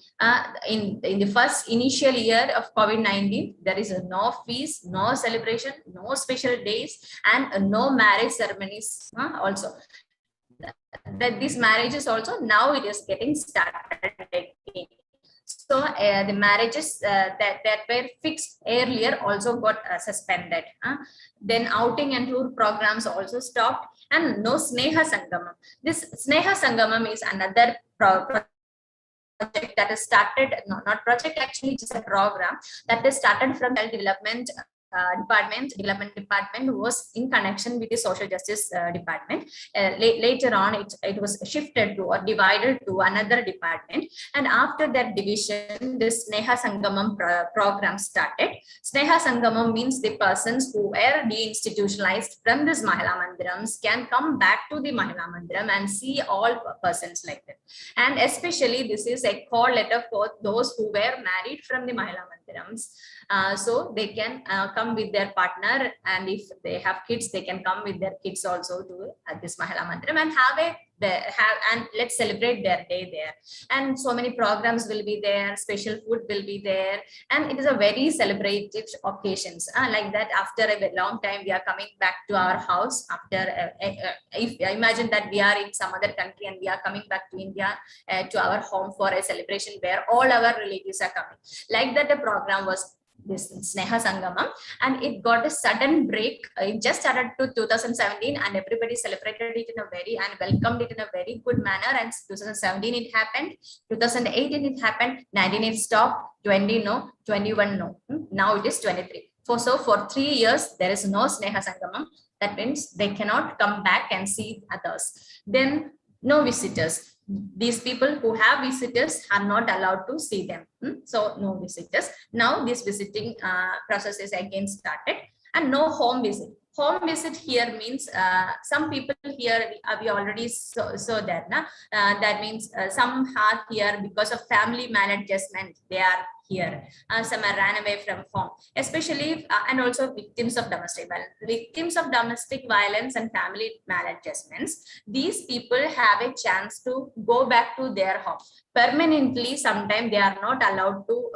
In the first initial year of COVID-19, there is no feast, no celebration, no special days, and no marriage ceremonies also. That these marriages also now it is getting started again. So the marriages that were fixed earlier also got suspended. Then outing and tour programs also stopped, and no Sneha Sangamam. This Sneha Sangamam is another project that is started, not project, actually it's a program that is started from child development development department, was in connection with the social justice department. Later on it was shifted to or divided to another department, and after that division this Sneha Sangamam program started. Sneha Sangamam means the persons who were deinstitutionalized from this Mahila Mandirams can come back to the Mahila Mandiram and see all persons like that. And especially this is a call letter for those who were married from the Mahila Mandirams. So they can come with their partner, and if they have kids, they can come with their kids also to this Mahila Mandiram and and let's celebrate their day there. And so many programs will be there, special food will be there, and it is a very celebrative occasions. Like that, after a long time, we are coming back to our house. After if imagine that we are in some other country and we are coming back to India to our home for a celebration where all our relatives are coming. Like that, the program was this Sneha Sangamam, and it got a sudden break. It just started to 2017, and everybody celebrated it in a very and welcomed it in a very good manner. And 2017 it happened, 2018 it happened, 19 it stopped, 20 no, 21 no. Now it is 23. So for 3 years there is no Sneha Sangamam. That means they cannot come back and see others. Then no visitors. These people who have visitors are not allowed to see them. So no visitors. Now this visiting process is again started, and no home visit. Home visit here means some people here we already saw that. That means some are here because of family maladjustment. They are here. Some are ran away from home, especially and also victims of domestic violence. Victims of domestic violence and family maladjustments. These people have a chance to go back to their home permanently. Sometimes they are not allowed to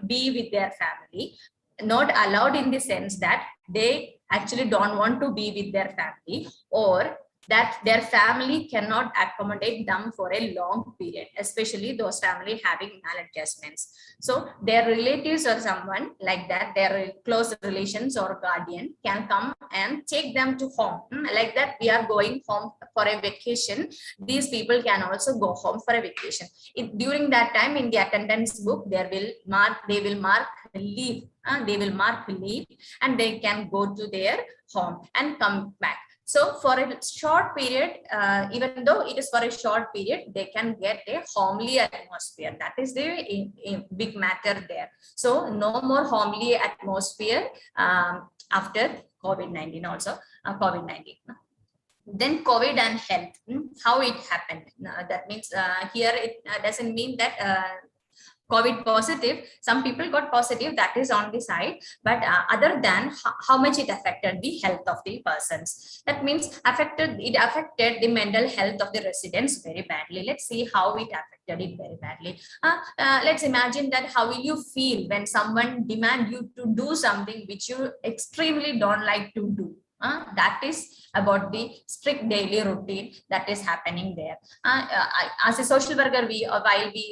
be with their family. Not allowed in the sense that they actually don't want to be with their family, or that their family cannot accommodate them for a long period, especially those family having maladjustments. So their relatives or someone like that, their close relations or guardian can come and take them to home. Like that, we are going home for a vacation. These people can also go home for a vacation. During that time, in the attendance book, they will mark leave. They will mark leave, and they can go to their home and come back. So for a short period, even though it is for a short period, they can get a homely atmosphere. That is the big matter there. So no more homely atmosphere after COVID-19 also. COVID-19. Then COVID and health, how it happened. That means here it doesn't mean that COVID positive, some people got positive, that is on the side, but other than how much it affected the health of the persons. That means it affected the mental health of the residents very badly. Let's see how it affected it very badly. Let's imagine that how will you feel when someone demand you to do something which you extremely don't like to do. That is about the strict daily routine that is happening there. As a social worker, while we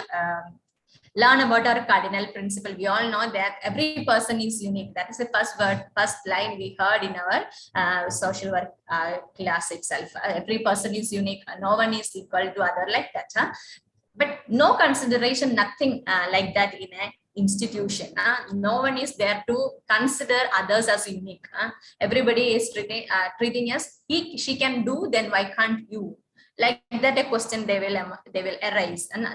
learn about our cardinal principle, we all know that every person is unique. That is the first line we heard in our social work class itself. Every person is unique. No one is equal to other, like that. But no consideration, nothing like that in an institution. No one is there to consider others as unique. Everybody is treating us, she can do, then why can't you? Like that, a question they will arise, and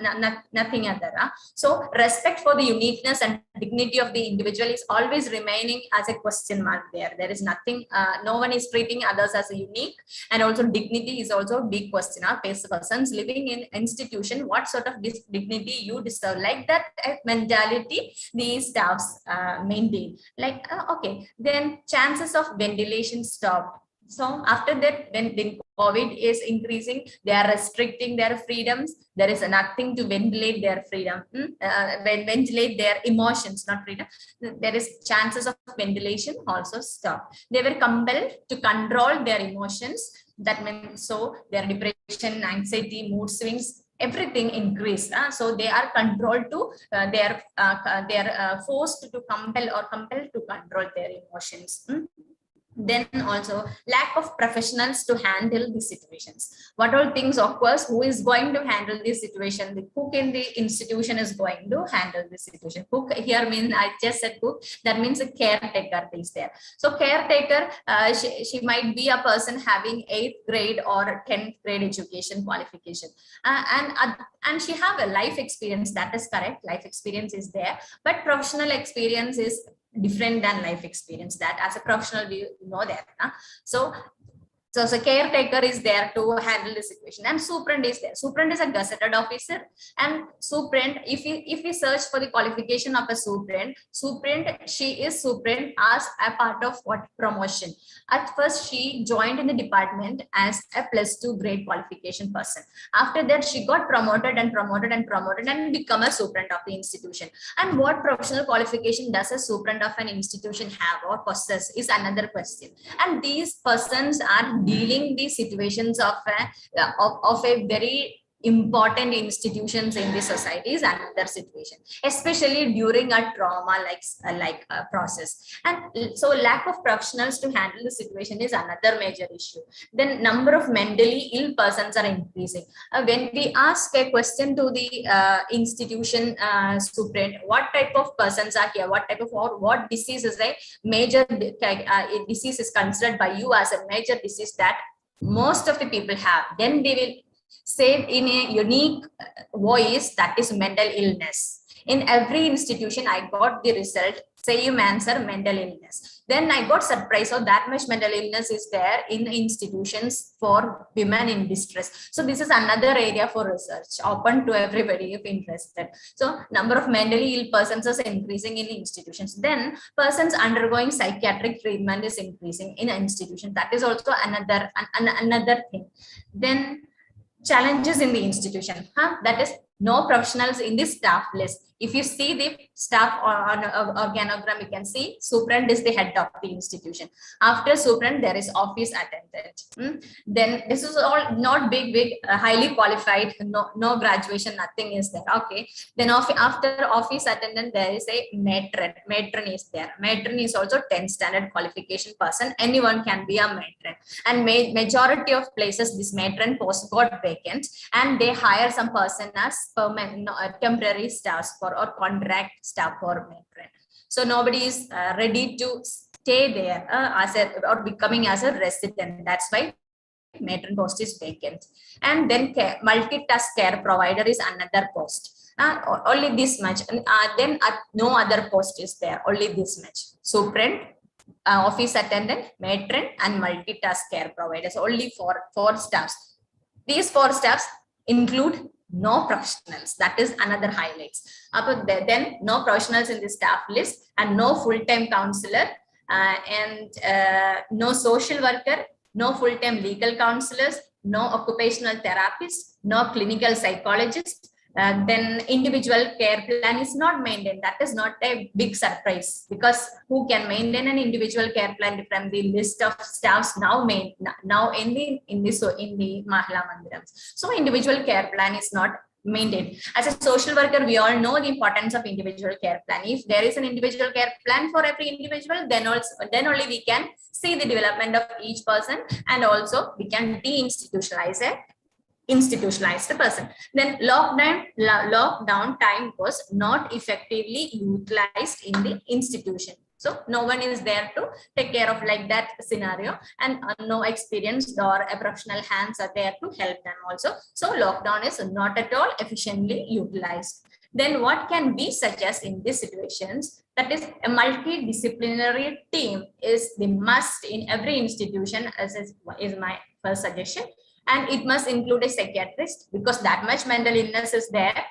nothing other. So respect for the uniqueness and dignity of the individual is always remaining as a question mark there. There is nothing, no one is treating others as a unique, and also dignity is also a big question. Persons living in institution, what sort of dignity you deserve, like that mentality these staffs maintain. Like okay, then chances of ventilation stopped. So after that, when COVID is increasing, they are restricting their freedoms. There is nothing to ventilate their freedom, ventilate their emotions, not freedom. There is chances of ventilation also stop. They were compelled to control their emotions. That means so their depression, anxiety, mood swings, everything increased. So they are controlled to, they are forced to compelled to control their emotions. Then also lack of professionals to handle these situations. What all things occurs, who is going to handle this situation? The cook in the institution is going to handle this situation. Cook here means, I just said cook, that means a caretaker is there. So caretaker, she might be a person having 8th grade or 10th grade education qualification, and she have a life experience. That is correct, life experience is there, but professional experience is different than life experience. That as a professional we know that. So caretaker is there to handle the situation, and superint is there. Superint is a gazetted officer, and superint, if we search for the qualification of a superint, she is superint as a part of what promotion. At first, she joined in the department as a +2 grade qualification person. After that, she got promoted and become a superint of the institution. And what professional qualification does a superint of an institution have or possess is another question. And these persons are dealing the situations of a very important institutions in the society is another situation, especially during a trauma like process. And so lack of professionals to handle the situation is another major issue. Then number of mentally ill persons are increasing. When we ask a question to the institution superint, what type of persons are here, what type of, or what disease is a major disease is considered by you as a major disease that most of the people have, then they will say in a unique voice that is mental illness. In every institution, I got the result, same answer, mental illness. Then I got surprised. So that much mental illness is there in institutions for women in distress. So this is another area for research, open to everybody if interested. So number of mentally ill persons is increasing in institutions. Then persons undergoing psychiatric treatment is increasing in an institution. That is also another thing. Then challenges in the institution, that is no professionals in the staff list. If you see the staff on organogram, you can see superint is the head of the institution. After superint, there is office attendant. Then this is all not big, highly qualified, no graduation, nothing is there. Okay. Then after office attendant, there is a matron. Matron is there. Matron is also 10th standard qualification person. Anyone can be a matron. And majority of places, this matron post got vacant, and they hire some person as permanent, temporary staffs for or contract staff for matron. So nobody is ready to stay there as a or becoming as a resident. That's why matron post is vacant. And then multitask care provider is another post. Only this much. Then no other post is there. Only this much. Superint, office attendant, matron, and multitask care providers. Only four staffs. These 4 staffs include no professionals. That is another highlights. Then no professionals in the staff list, and no full-time counselor, and no social worker, no full-time legal counselors, no occupational therapist, no clinical psychologist. Then individual care plan is not maintained. That is not a big surprise, because who can maintain an individual care plan from the list of staffs now in the Mahila Mandirams? So individual care plan is not maintained. As a social worker, we all know the importance of individual care plan. If there is an individual care plan for every individual, then only we can see the development of each person, and also we can deinstitutionalize a institutionalized person. Then lockdown time was not effectively utilized in the institution. So no one is there to take care of like that scenario, and no experienced or a professional hands are there to help them also. So lockdown is not at all efficiently utilized. Then what can we suggest in these situations? That is, a multidisciplinary team is the must in every institution, as is my first suggestion. And it must include a psychiatrist, because that much mental illness is there.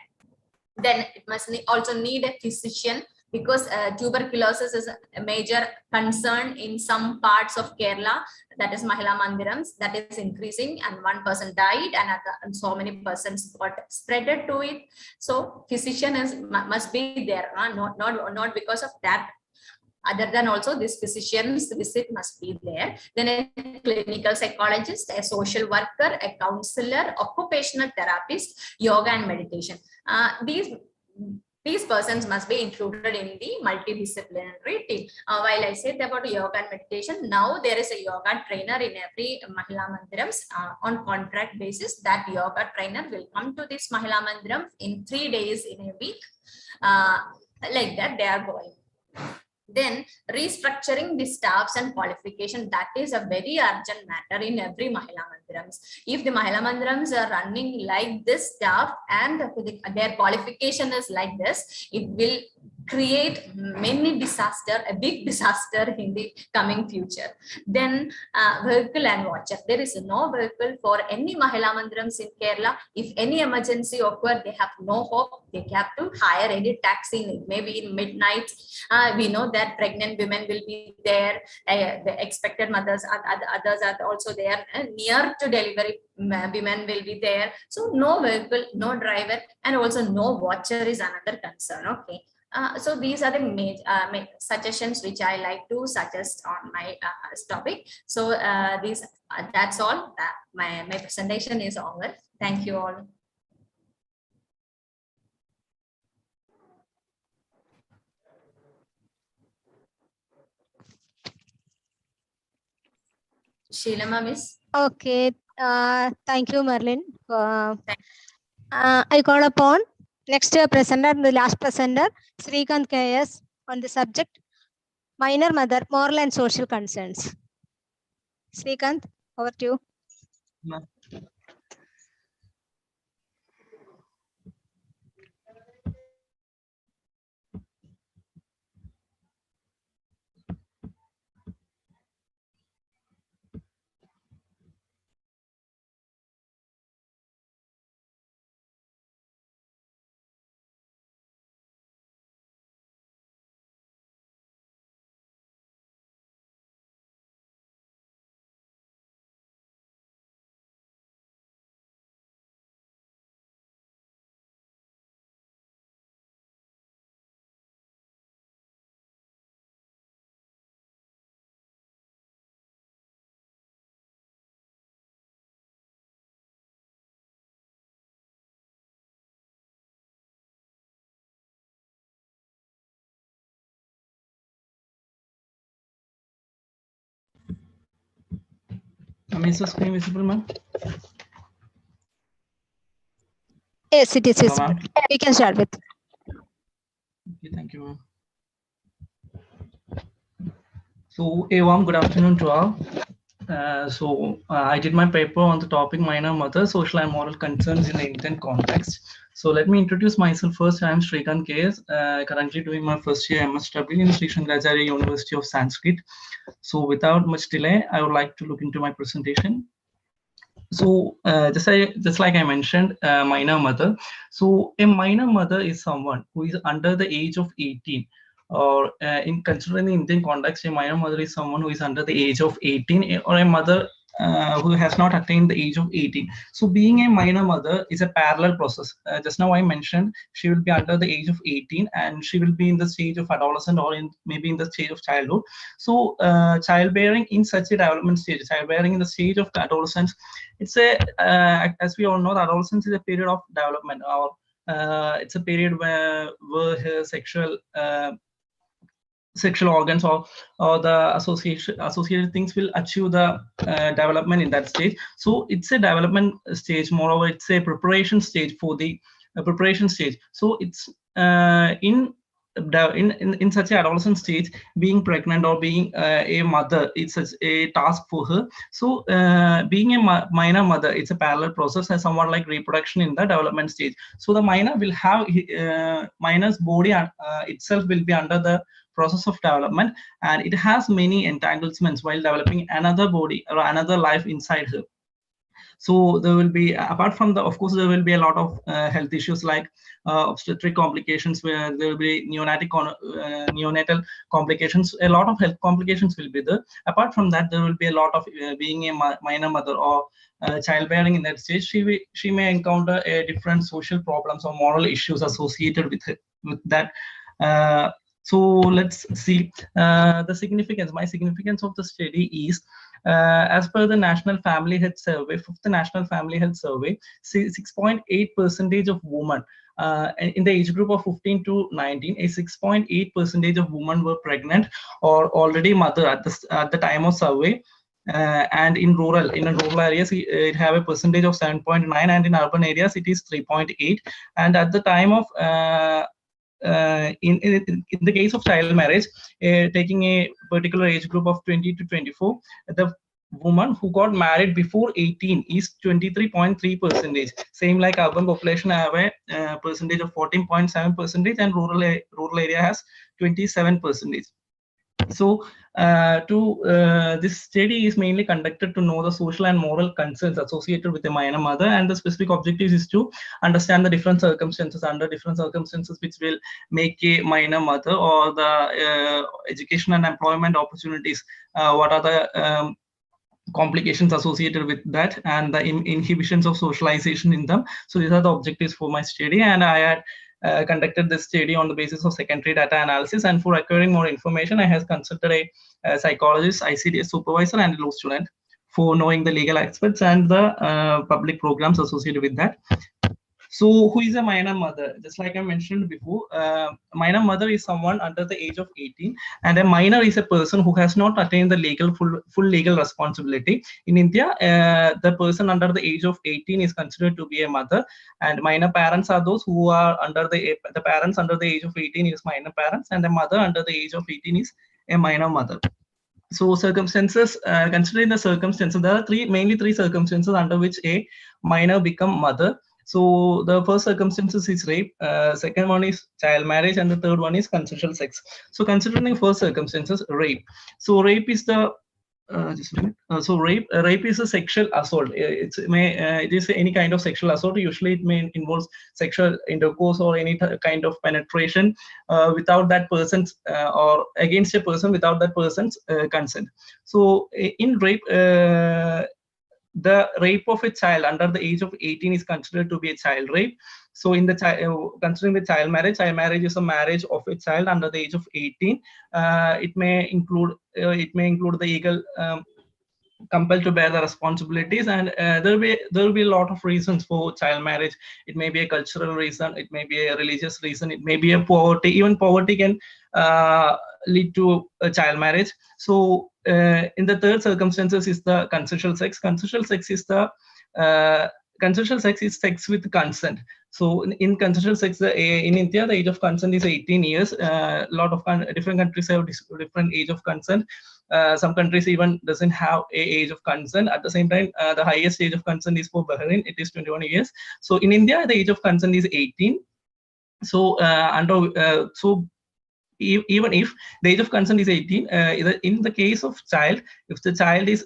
Then it must also need a physician, because tuberculosis is a major concern in some parts of Kerala, that is Mahila Mandirams, that is increasing, and one person died, and so many persons got spreaded to it. So physician must be there, not because of that. Other than also this physician's visit must be there. Then a clinical psychologist, a social worker, a counselor, occupational therapist, yoga and meditation. These persons must be included in the multidisciplinary team. While I said about yoga and meditation, now there is a yoga trainer in every Mahila Mandirams on contract basis. That yoga trainer will come to this Mahila Mandiram in 3 days in a week. Like that they are going. Then restructuring the staffs and qualification, that is a very urgent matter in every Mahila Mandirams. If the Mahila Mandirams are running like this staff and their qualification is like this, it will create a big disaster in the coming future. Then vehicle and watcher. There is no vehicle for any Mahila Mandirams in Kerala. If any emergency occurs, they have no hope. They have to hire any taxi, maybe in midnight. We know that pregnant women will be there. The expected mothers, others are also there. Near to delivery women will be there. So no vehicle, no driver, and also no watcher is another concern. Okay. So these are the major suggestions which I like to suggest on my topic. So that's all. My presentation is over. Thank you all. Sheila Miss. Okay. Thank you, Merlin. I call upon next presenter, the last presenter, Srikanth KS, on the subject minor mother, moral and social concerns. Srikanth, over to you. Is the screen visible, ma'am? Yes, it is visible. We can start with. Okay, thank you, ma'am. So a warm good afternoon to all. I did my paper on the topic minor mother, social and moral concerns in the Indian context. So let me introduce myself first. I am Srikanth KS, currently doing my first year MSW in Sri Shankaracharya University of Sanskrit. So without much delay, I would like to look into my presentation. So just like I mentioned, minor mother. So a minor mother is someone who is under the age of 18, or in considering the Indian context, a minor mother is someone who is under the age of 18, or a mother who has not attained the age of 18. So being a minor mother is a parallel process. Just now I mentioned she will be under the age of 18, and she will be in the stage of adolescent, or maybe in the stage of childhood. So childbearing in such a development stage, childbearing in the stage of adolescence, it's a as we all know, that adolescence is a period of development, or it's a period where her sexual organs, or the associated things will achieve the development in that stage. So it's a development stage. Moreover, it's a preparation stage for the preparation stage. So it's in such a adolescent stage, being pregnant or being a mother, it's a task for her. So being a minor mother, it's a parallel process, as somewhat like reproduction in the development stage. So the minor will have minor's body itself will be under the process of development, and it has many entanglements while developing another body or another life inside her. So there will be, apart from the, of course, there will be a lot of health issues like obstetric complications, where there will be neonatal complications. A lot of health complications will be there. Apart from that, there will be a lot of being a minor mother or childbearing in that stage. She may encounter a different social problems or moral issues associated with that. So let's see the significance. My significance of the study is, as per the National Family Health Survey, fifth National Family Health Survey, 6.8% of women in the age group of 15 to 19, a 6.8% of women were pregnant or already mother at the time of survey. And in rural areas, it have a percentage of 7.9, and in urban areas it is 3.8. And at the time of in the case of child marriage, taking a particular age group of 20 to 24, the woman who got married before 18 is 23.3%. Same like urban population have a percentage of 14.7%, and rural area has 27%. So this study is mainly conducted to know the social and moral concerns associated with a minor mother, and the specific objectives is to understand the different circumstances which will make a minor mother, or the education and employment opportunities, what are the complications associated with that, and the inhibitions of socialization in them. So these are the objectives for my study, and I had conducted this study on the basis of secondary data analysis. And for acquiring more information, I have consulted a psychologist, ICDS supervisor, and a law student for knowing the legal aspects and the public programs associated with that. So who is a minor mother? Just like I mentioned before, a minor mother is someone under the age of 18, and a minor is a person who has not attained the full legal responsibility. In India, the person under the age of 18 is considered to be a mother, and minor parents are those who are under the parents under the age of 18 is minor parents, and the mother under the age of 18 is a minor mother. So circumstances, considering the circumstances, there are mainly three circumstances under which a minor become mother. So the first circumstances is rape, second one is child marriage, and the third one is consensual sex. So considering the first circumstances, rape. So rape is the just a minute. So rape is a sexual assault. It is any kind of sexual assault. Usually it may involve sexual intercourse or any kind of penetration without that person's or against a person without that person's consent. So in rape, the rape of a child under the age of 18 is considered to be a child rape. So in the considering the child marriage is a marriage of a child under the age of 18. It may include the legal compelled to bear the responsibilities, and there will be a lot of reasons for child marriage. It may be a cultural reason, it may be a religious reason, it may be a poverty. Even poverty can lead to a child marriage. So in the third circumstances is the consensual sex. Consensual sex is sex with consent. So in consensual sex, in India, the age of consent is 18 years. A lot of different countries have different age of consent. Some countries even doesn't have a age of consent. At the same time, the highest age of consent is for Bahrain. It is 21 years. So in India, the age of consent is 18. So even if the age of consent is 18, in the case of child, if the child is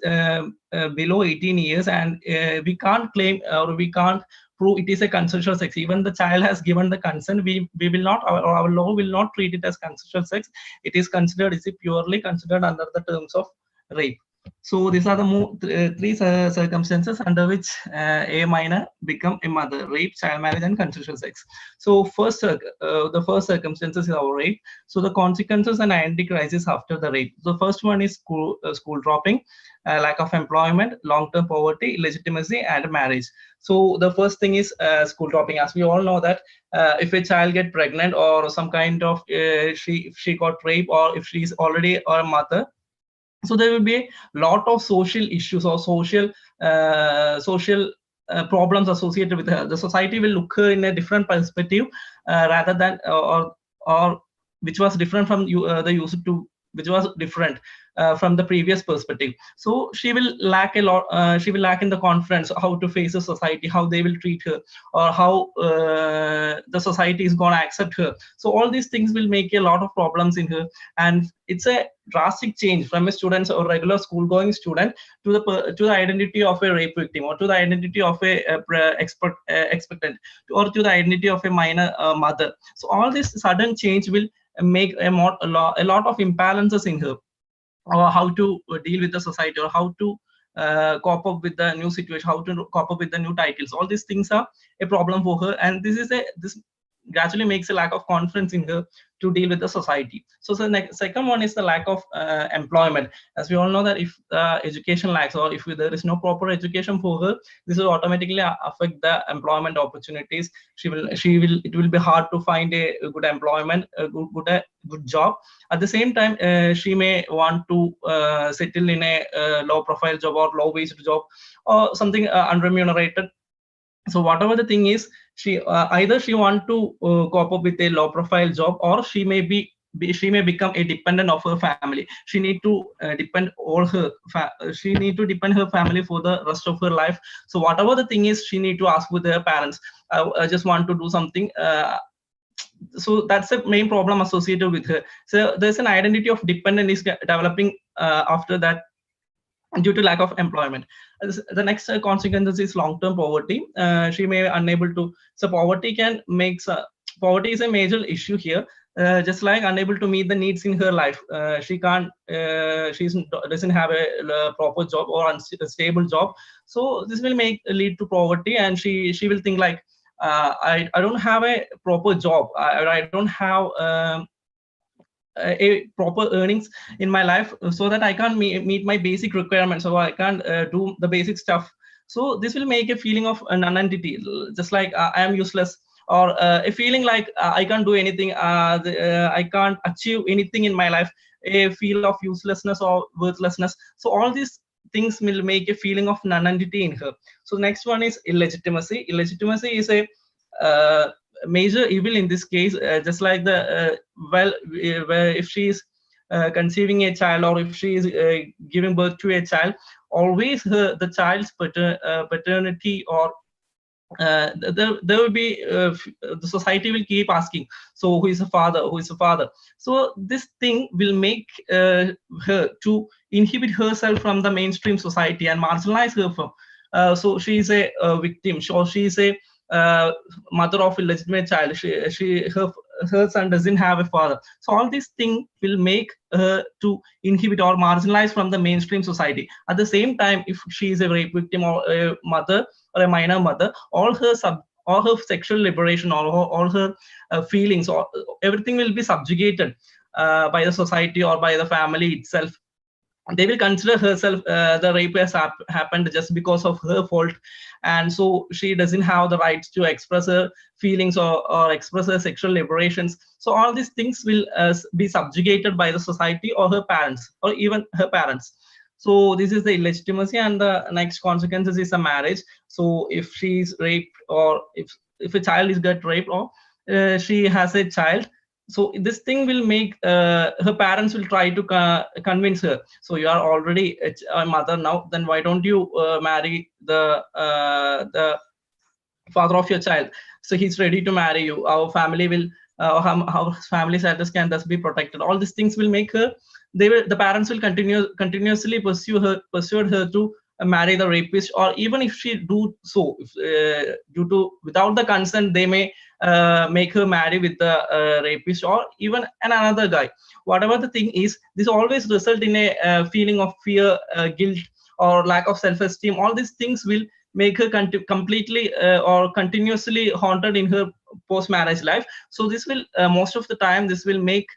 below 18 years and we can't claim or we can't prove it is a consensual sex, even the child has given the consent, we will not, our law will not treat it as consensual sex. It is considered, is purely considered under the terms of rape. So these are the three circumstances under which a minor become a mother: rape, child marriage, and consensual sex. So the first circumstances is our rape. So the consequences and identity crisis after the rape. The first one is school dropping, lack of employment, long-term poverty, illegitimacy, and marriage. So the first thing is school dropping. As we all know that if a child get pregnant or some kind of she got raped, or if she is already a mother, so there will be a lot of social issues or social problems associated with her. The society will look her in a different perspective rather than or which was different from the used to, which was different from the previous perspective. So she will lack a lot. She will lack in the confidence how to face the society, how they will treat her, or how the society is going to accept her. So all these things will make a lot of problems in her, and it's a drastic change from a student or regular school going student to the identity of a rape victim, or to the identity of a expectant, or to the identity of a minor mother. So all this sudden change will make a lot of imbalances in her, or how to deal with the society, or how to cope up with the new situation, how to cope up with the new titles. All these things are a problem for her, and this gradually makes a lack of confidence in her to deal with the society. So the second one is the lack of employment. As we all know that if education lacks, or if there is no proper education for her, this will automatically affect the employment opportunities. It will be hard to find a good employment, a good job. At the same time, she may want to settle in a low profile job or low wage job, or something unremunerated. So whatever the thing is, she either she want to cope up with a low profile job, or she may become a dependent of her family. She need to depend she need to depend her family for the rest of her life. So whatever the thing is, she need to ask with her parents, I just want to do something. So that's the main problem associated with her. So there's an identity of dependent is developing after that, due to lack of employment. The next consequences is long-term poverty. She may unable to. So poverty poverty is a major issue here. Just like unable to meet the needs in her life, she can't. She doesn't have a proper job or a stable job. So this will lead to poverty, and she will think like, I don't have a proper job. I don't have. A proper earnings in my life, so that I can't meet my basic requirements, so I can't do the basic stuff. So this will make a feeling of non-entity, just like I am useless, or a feeling like I can't do anything, I can't achieve anything in my life, a feel of uselessness or worthlessness. So all these things will make a feeling of non-entity in her. So next one is illegitimacy. Illegitimacy is a major evil in this case, just like the if she is conceiving a child, or if she is giving birth to a child, always the child's paternity, or there will be the society will keep asking, so who is the father. So this thing will make her to inhibit herself from the mainstream society and marginalize her from so she is a victim, or she is a mother of a legitimate child. Her son doesn't have a father. So all these things will make her to inhibit or marginalize from the mainstream society. At the same time, if she is a rape victim, or a mother, or a minor mother, all her sexual liberation, or all her feelings, or everything will be subjugated by the society or by the family itself. They will consider herself the rape has happened just because of her fault, and so she doesn't have the rights to express her feelings, or express her sexual liberations. So all these things will be subjugated by the society, or her parents, or even her parents. So this is the illegitimacy, and the next consequences is a marriage. So if she is raped, or if a child is get raped, or she has a child, so this thing will make her parents will try to convince her, so you are already a mother now, then why don't you marry the father of your child? So he's ready to marry you, our family will how family status can thus be protected. All these things will make her, the parents will continuously pursued her to marry the rapist, or even if she do so, if, due to without the consent, they may make her marry with the rapist or even another guy. Whatever the thing is, this always result in a feeling of fear, guilt, or lack of self-esteem. All these things will make her completely or continuously haunted in her post-marriage life. So this will most of the time this will make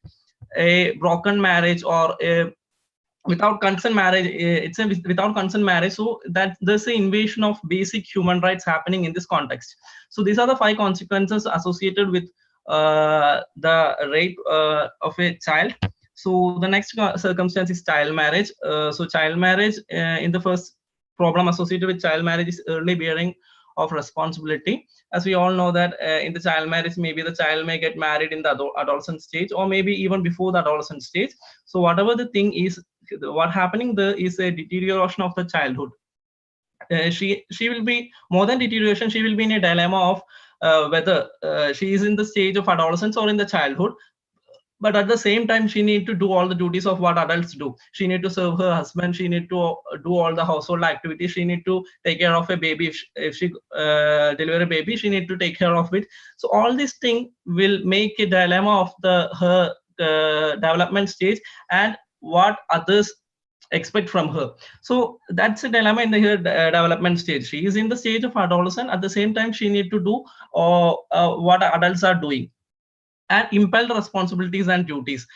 a broken marriage, or a without consent marriage. It's a without consent marriage, so that there's an invasion of basic human rights happening in this context. So these are the 5 consequences associated with the rape of a child. So the next circumstance is child marriage. So child marriage, in the first problem associated with child marriage is early bearing of responsibility. As we all know that in the child marriage, maybe the child may get married in the adolescent stage, or maybe even before the adolescent stage. So whatever the thing is, what happening there is a deterioration of the childhood. She will be more than deterioration, she will be in a dilemma of whether she is in the stage of adolescence or in the childhood. But at the same time, she need to do all the duties of what adults do. She need to serve her husband, she need to do all the household activities, she need to take care of a baby. If she deliver a baby, she need to take care of it. So all these things will make a dilemma of the her development stage and what others expect from her. So that's a dilemma in the her development stage. She is in the stage of adolescent, at the same time she need to do what adults are doing, and impelled responsibilities and duties.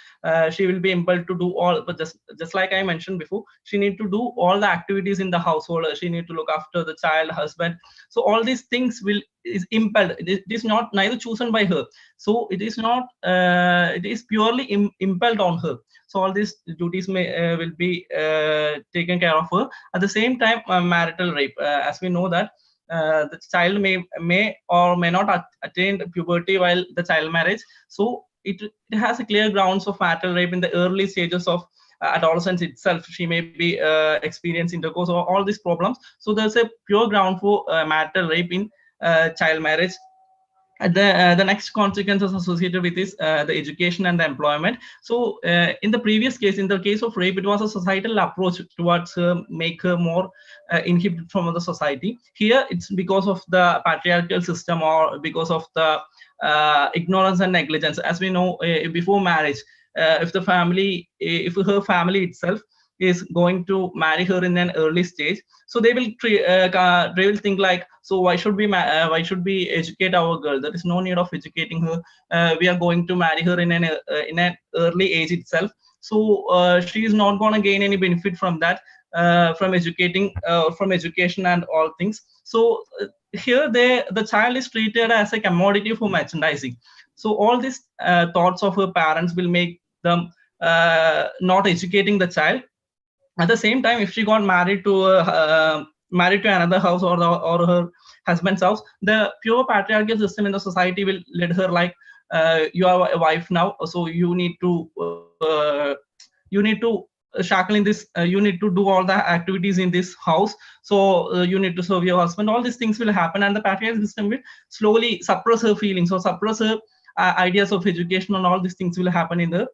She will be impelled to do all, but just like I mentioned before, she need to do all the activities in the household. She need to look after the child, husband. So all these things will is impelled. It is not neither chosen by her. So it is not. It is purely impelled on her. So all these duties may will be taken care of her. At the same time, marital rape, as we know that the child may or may not attain puberty while the child marriage. So it has a clear grounds of marital rape in the early stages of adolescence itself. She may be experience intercourse or all these problems. So there's a pure ground for marital rape in child marriage. The next consequences associated with this the education and the employment. So in the previous case, in the case of rape, it was a societal approach towards her, make her more inhibited from the society. Here it's because of the patriarchal system, or because of the ignorance and negligence. As we know, before marriage, if the family, if her family itself is going to marry her in an early stage, so they will think like, so why should we educate our girl? There is no need of educating her. We are going to marry her in an early age itself. So she is not going to gain any benefit from that, from education and all things. So here the child is treated as a commodity for merchandising. So all these thoughts of her parents will make them not educating the child. At the same time, if she got married to another house, or her husband's house, the pure patriarchal system in the society will lead her like, you are a wife now, so you need to shackle in this, you need to do all the activities in this house. So you need to serve your husband. All these things will happen, and the patriarchal system will slowly suppress her feelings, or suppress her ideas of education, and all these things will happen in the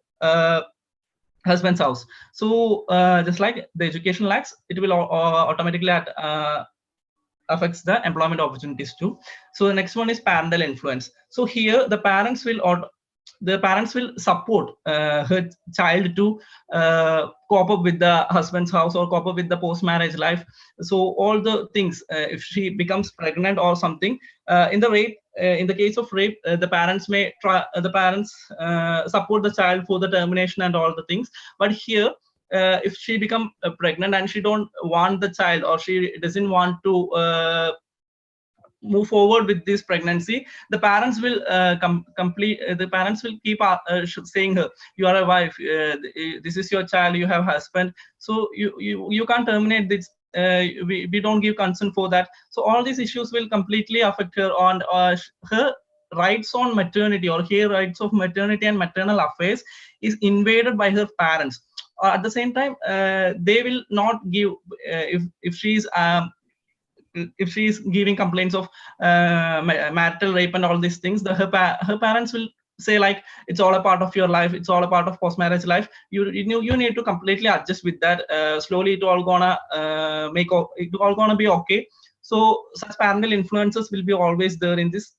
husband's house. So just like the education lacks, it will automatically affects the employment opportunities too. So the next one is parental influence. So here the parents will support her child to cope up with the husband's house, or cope up with the post-marriage life. So all the things, if she becomes pregnant or something, in the case of rape, the parents support the child for the termination and all the things. But here, if she become pregnant and she don't want the child, or she doesn't want to move forward with this pregnancy, the parents will the parents will keep saying her, you are a wife, this is your child, you have husband, so you can't terminate this, we don't give consent for that. So all these issues will completely affect her on her rights on maternity, or her rights of maternity and maternal affairs is invaded by her parents. At the same time, they will not give, if she's giving complaints of marital rape and all these things, her parents will say like it's all a part of your life, it's all a part of post-marriage life. You need to completely adjust with that. Slowly it all gonna it all gonna be okay. So such parental influences will be always there in this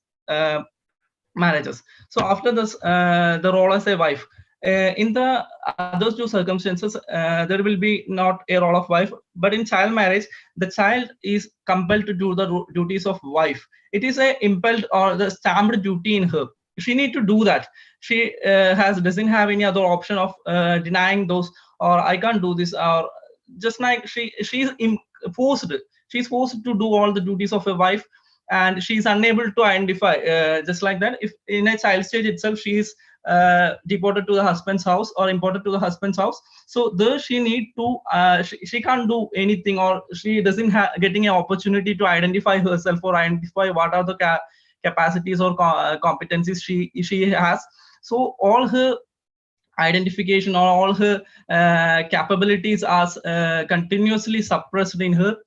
marriages. So after this, the role as a wife. In the other two circumstances, there will be not a role of wife, but in child marriage, the child is compelled to do the duties of wife. It is a impelled or the stamped duty in her. She need to do that. She doesn't have any other option of denying those, or I can't do this, or just like forced. She's forced to do all the duties of a wife, and she's unable to identify, just like that. If in a child stage itself she is deported to the husband's house or imported to the husband's house, so there she need to she can't do anything, or she doesn't getting an opportunity to identify herself or identify what are the capacities or competencies she has. So all her identification or all her capabilities are continuously suppressed in her,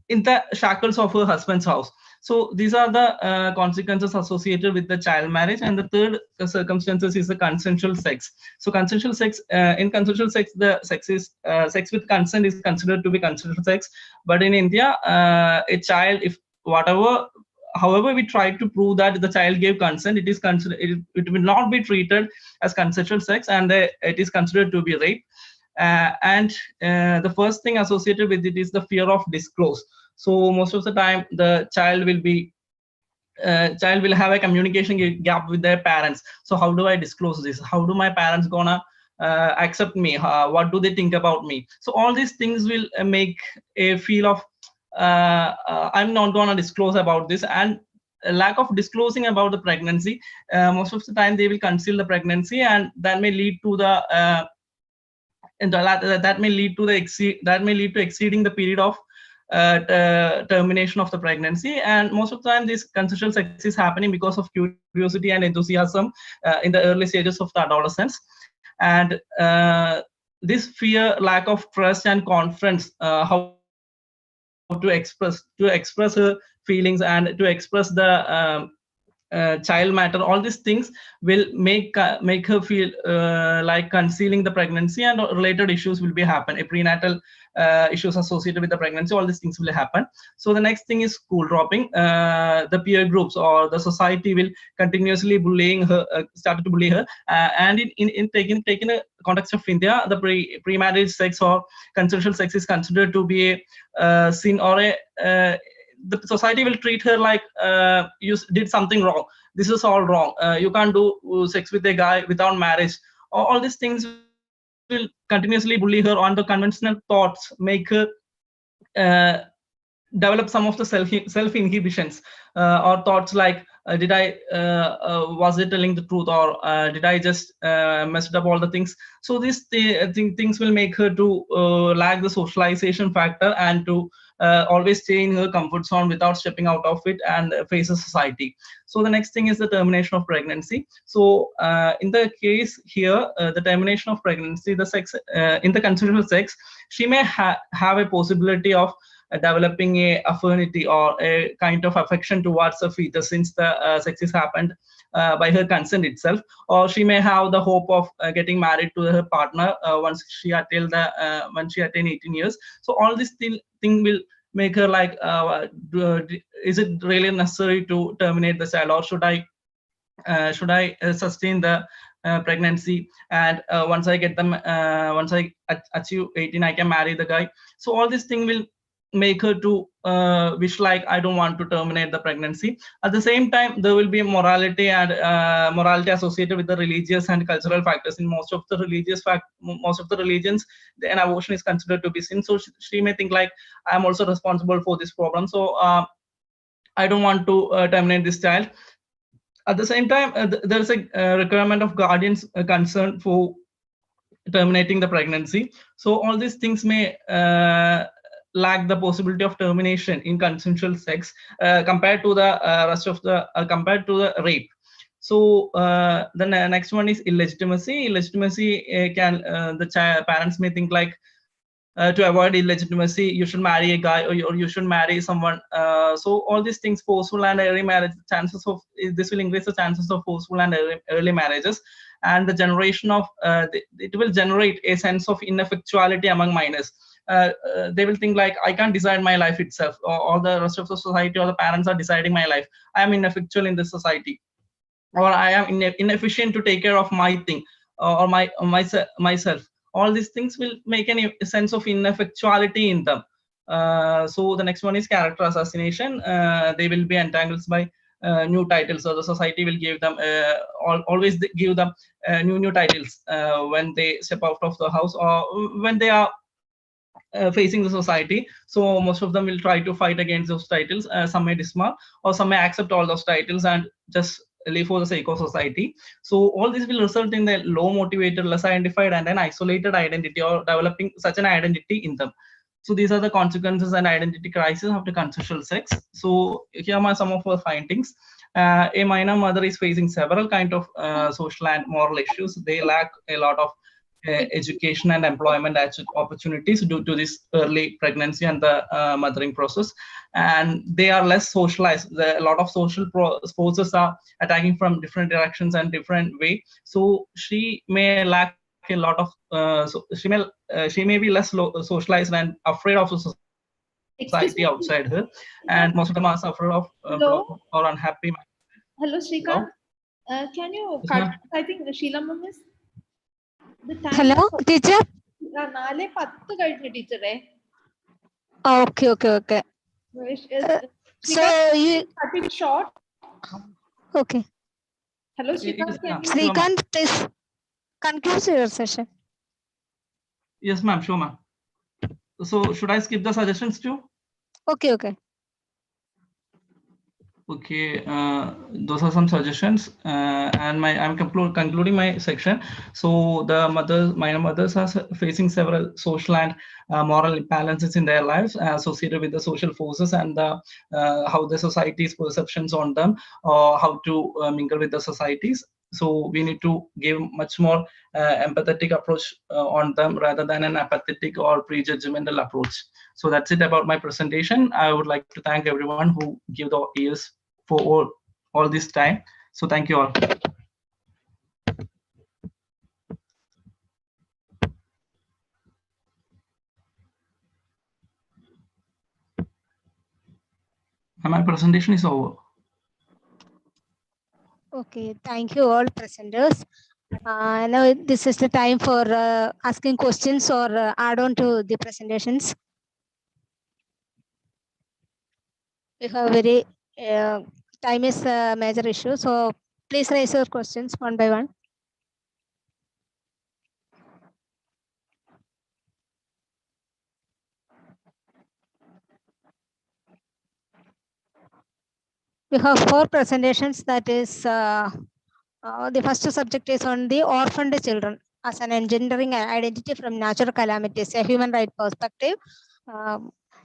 in the shackles of her husband's house. So these are the consequences associated with the child marriage. And the third circumstances is the consensual sex. So consensual sex, in consensual sex, the sex is sex with consent is considered to be consensual sex. But in India, a child, if whatever, however we try to prove that the child gave consent, it is considered, it will not be treated as consensual sex, and it is considered to be rape. And the first thing associated with it is the fear of disclose. So most of the time the child will have a communication gap with their parents. So how do I disclose this? How do my parents gonna accept me? What do they think about me? So all these things will make a feel of I'm not gonna disclose about this. And a lack of disclosing about the pregnancy, most of the time they will conceal the pregnancy, and that may lead to the that may lead to exceeding the period of termination of the pregnancy. And most of the time this consensual sex is happening because of curiosity and enthusiasm in the early stages of the adolescence. And this fear, lack of trust and confidence, how to express her feelings and to express the child matter, all these things will make her feel like concealing the pregnancy, and related issues will be happen. A prenatal issues associated with the pregnancy, all these things will happen. So the next thing is school dropping. The peer groups or the society will continuously bullying her, started to bully her. And in taking a context of India, the pre-marriage sex or consensual sex is considered to be a sin, or the society will treat her like you did something wrong. This is all wrong. You can't do sex with a guy without marriage. All these things will continuously bully her on the conventional thoughts, make her develop some of the self inhibitions, or thoughts like did I was it telling the truth, or did I just messed up all the things. So these things will make her to lack the socialization factor, and to always stay in her comfort zone without stepping out of it and face a society. So the next thing is the termination of pregnancy. So in the case here, the termination of pregnancy, the sex in the consensual sex, she may have a possibility of developing a affinity or a kind of affection towards a fetus, since the sex is happened by her consent itself. Or she may have the hope of getting married to her partner once she attain 18 years. So all this thing will make her like, is it really necessary to terminate the child, or should I sustain the pregnancy, and once I get them, once I achieve 18, I can marry the guy. So all this thing will make her to wish like, I don't want to terminate the pregnancy. At the same time, there will be morality and morality associated with the religious and cultural factors. In most of the religions, an abortion is considered to be sin. So she may think like, I'm also responsible for this problem, so I don't want to terminate this child. At the same time, there's a requirement of guardians concern for terminating the pregnancy. So all these things may lack the possibility of termination in consensual sex compared to the rest of the compared to the rape. So the next one is illegitimacy. Illegitimacy can the parents may think like, to avoid illegitimacy, you should marry a guy, or you should marry someone. So all these things, forceful and early marriage, chances of this will increase the chances of forceful and early marriages, and the generation of it will generate a sense of ineffectuality among minors. They will think like, I can't decide my life itself, or the rest of the society or the parents are deciding my life. I am ineffectual in this society, or I am inefficient to take care of my thing, or myself. All these things will make a sense of ineffectuality in them. So the next one is character assassination. They will be entangled by new titles, so the society will give them always give them new titles when they step out of the house, or when they are facing the society. So most of them will try to fight against those titles. Some may dismount, or some may accept all those titles and just live for the sake of society. So all this will result in the low motivated, less identified, and an isolated identity, or developing such an identity in them. So these are the consequences and identity crisis after consensual sex. So here are some of our findings. A minor mother is facing several kind of social and moral issues. They lack a lot of education and employment opportunities due to this early pregnancy and the mothering process, and they are less socialized. A lot of social forces are attacking from different directions and different way. So she may lack a lot of she may be less socialized and afraid of the society outside her, and most of them are suffer of or unhappy. Hello, Shrikant. Can you cut? I think Sheila ma'am is. Hello, teacher. 4:10 കഴിഞ്ഞു ടീച്ചറെ. Okay. So you cut it short. Okay. Hello, Shrikant. Shrikant, please conclude your session. Yes, ma'am. Sure, ma'am. So should I skip the suggestions too? Okay. Okay, those are some suggestions, and I'm concluding my section. So the minor mothers are facing several social and moral imbalances in their lives associated with the social forces, and how the society's perceptions on them, or how to mingle with the societies. So we need to give much more empathetic approach on them, rather than an apathetic or prejudgmental approach. So that's it about my presentation. I would like to thank everyone who give the ears for all this time. So thank you all. And my presentation is over. Okay, thank you all presenters. Now this is the time for asking questions or add on to the presentations. We have very time is a major issue, so please raise your questions one by one. We have 4 presentations. That is the first subject is on the orphaned children as an engendering identity from natural calamities, a human right perspective.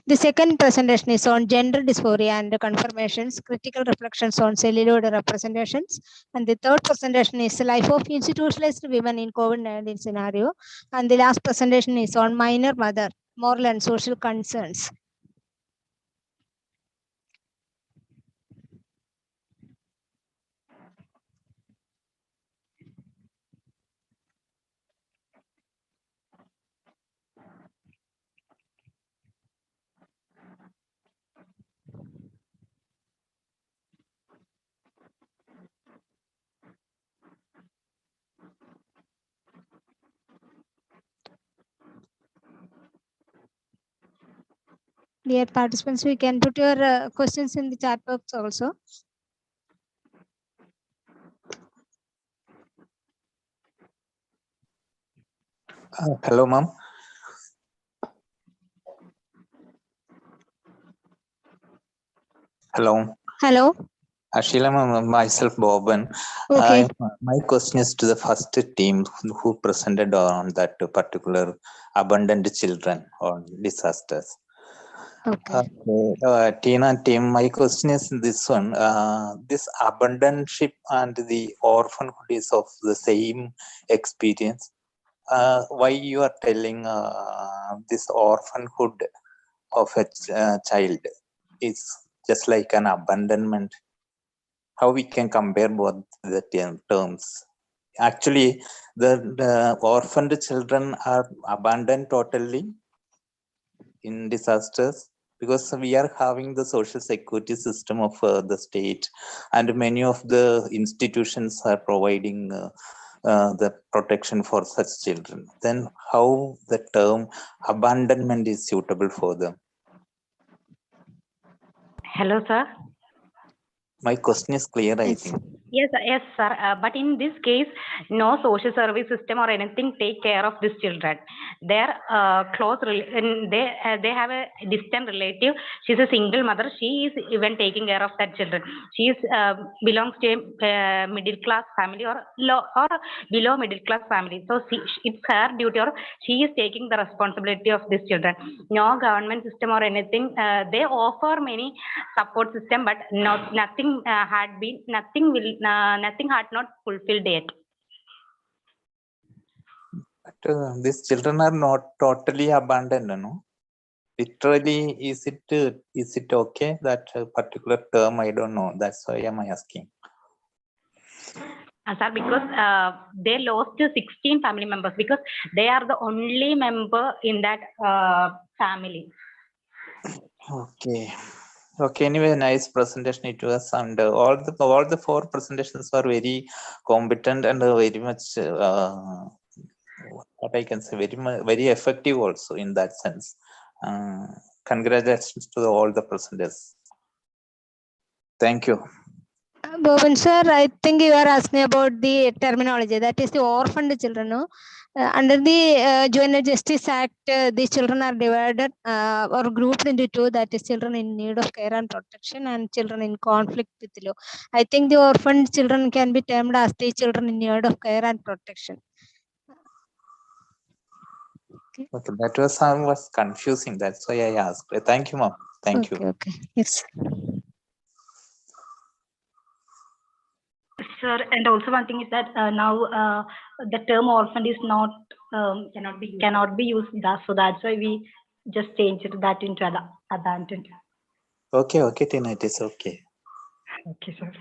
The second presentation is on gender dysphoria and confirmations, critical reflections on celluloid representations. And the third presentation is the life of institutionalized women in COVID-19 scenario. And the last presentation is on minor mother, moral and social concerns. Dear participants, we can put your questions in the chat box also. Hello, ma'am. Hello. Sheila, ma'am, myself, Boban. Okay. My question is to the first team who presented on that particular abandoned children on disasters. Okay. Tina team, my question is this one. This abandonship and the orphanhood is of the same experience? why you are telling this orphanhood of a child is just like an abandonment? How we can compare both the terms? Actually, the orphaned children are abandoned totally in disasters, because we are having the social security system of the state, and many of the institutions are providing the protection for such children. Then how the term abandonment is suitable for them? Hello, sir. My question is clear, I think. Yes, sir. But in this case, no social service system or anything take care of these children. They're close. They have a distant relative. She's a single mother. She is even taking care of that children. She is belongs to a middle class family or low or below middle class family. So it's her duty, or she is taking the responsibility of these children. No government system or anything. They offer many support system, but nothing nothing had not fulfilled yet. But these children are not totally abandoned, no? Literally, is it okay, that particular term? I don't know. That's why I'm asking. Sir, because they lost 16 family members because they are the only member in that family. Okay. Anyway, nice presentation it was, and all the 4 presentations were very competent and very much what I can say, very effective also in that sense. Congratulations to all the presenters. Thank you. Boban sir, I think you are asking about the terminology, that is the orphaned children. No? Under the Juvenile Justice Act, these children are divided or grouped into 2, that is children in need of care and protection and children in conflict with law. I think the orphaned children can be termed as the children in need of care and protection. Okay, that was confusing. That's why I asked. Thank you, ma'am. Thank you. Okay. Yes. Sir, and also one thing is that now the term orphan is not cannot be used. So that's why we just changed that into abandoned. Okay, Tina, it is okay. Okay, sir.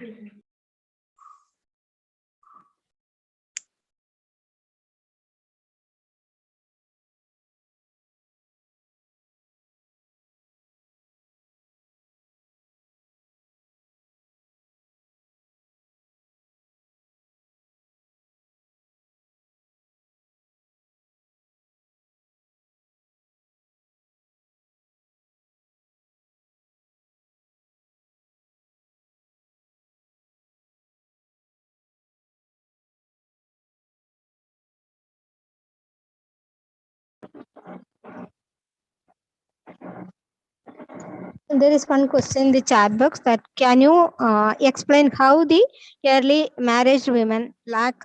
There is one question in the chat box, that can you explain how the early married women lack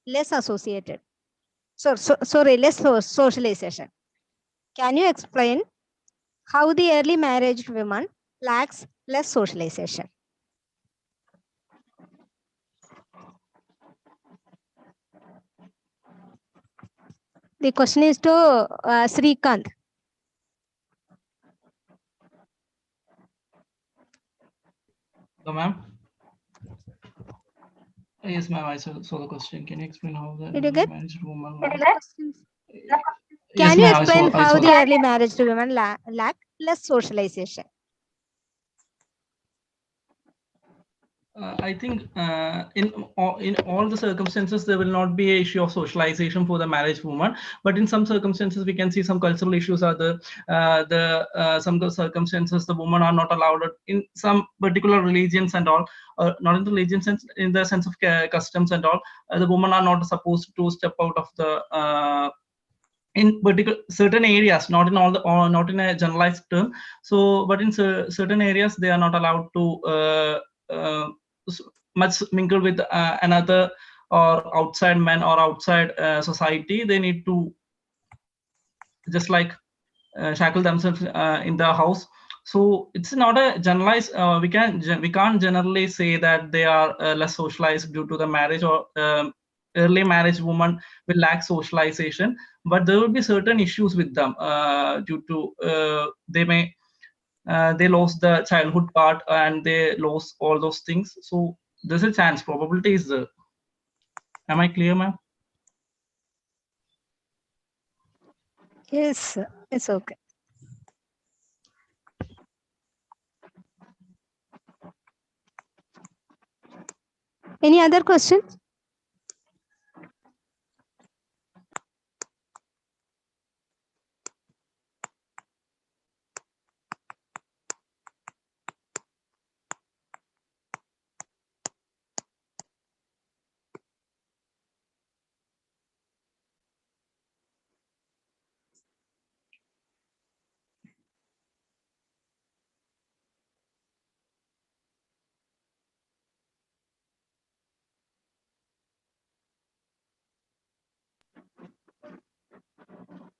less associated, less socialization. Can you explain how the early married women lacks less socialization? The question is to Srikanth. So, ma'am. Yes, ma'am. I saw the question. Can you explain how the early married woman? Can you explain how the early married women lack less socialization? I think in all the circumstances there will not be an issue of socialization for the married woman, but in some circumstances we can see some cultural issues are there. Some circumstances the women are not allowed in some particular religions and all, not in the religion sense, in the sense of customs and all. The women are not supposed to step out of the in particular certain areas, not in all the, or not in a generalized term. So, but in certain areas they are not allowed to much mingle with another or outside men or outside society. They need to just like shackle themselves in the house. So it's not a generalized. We can't generally say that they are less socialized due to the marriage, or early marriage women will lack socialization, but there will be certain issues with them due to they lost the childhood part and they lost all those things. So there's a chance, probability is there. Am I clear, ma'am? Yes, it's okay. Any other questions?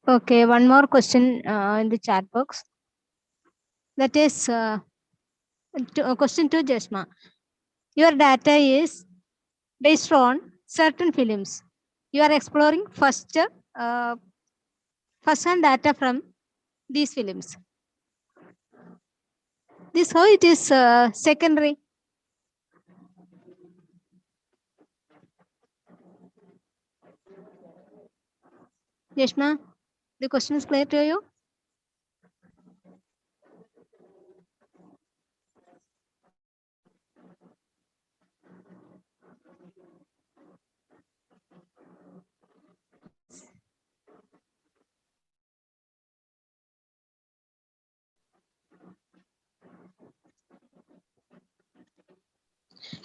Okay, one more question in the chat box. That is question to Jeshma. Your data is based on certain films. You are exploring first-hand data from these films. This how it is secondary. Jeshma, the question is clear to you?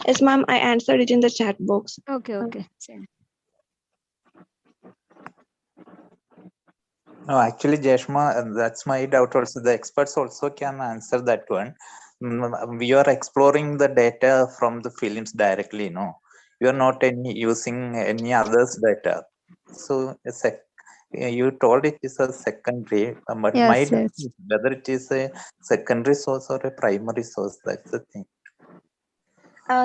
Yes, ma'am, I answered it in the chat box. Okay, okay. Same. No, actually, Jeshma, that's my doubt also. The experts also can answer that one. We are exploring the data from the films directly, no? You are not using any others data. So you told it is a secondary, but Yes, my doubt yes. is whether it is a secondary source or a primary source. That's the thing.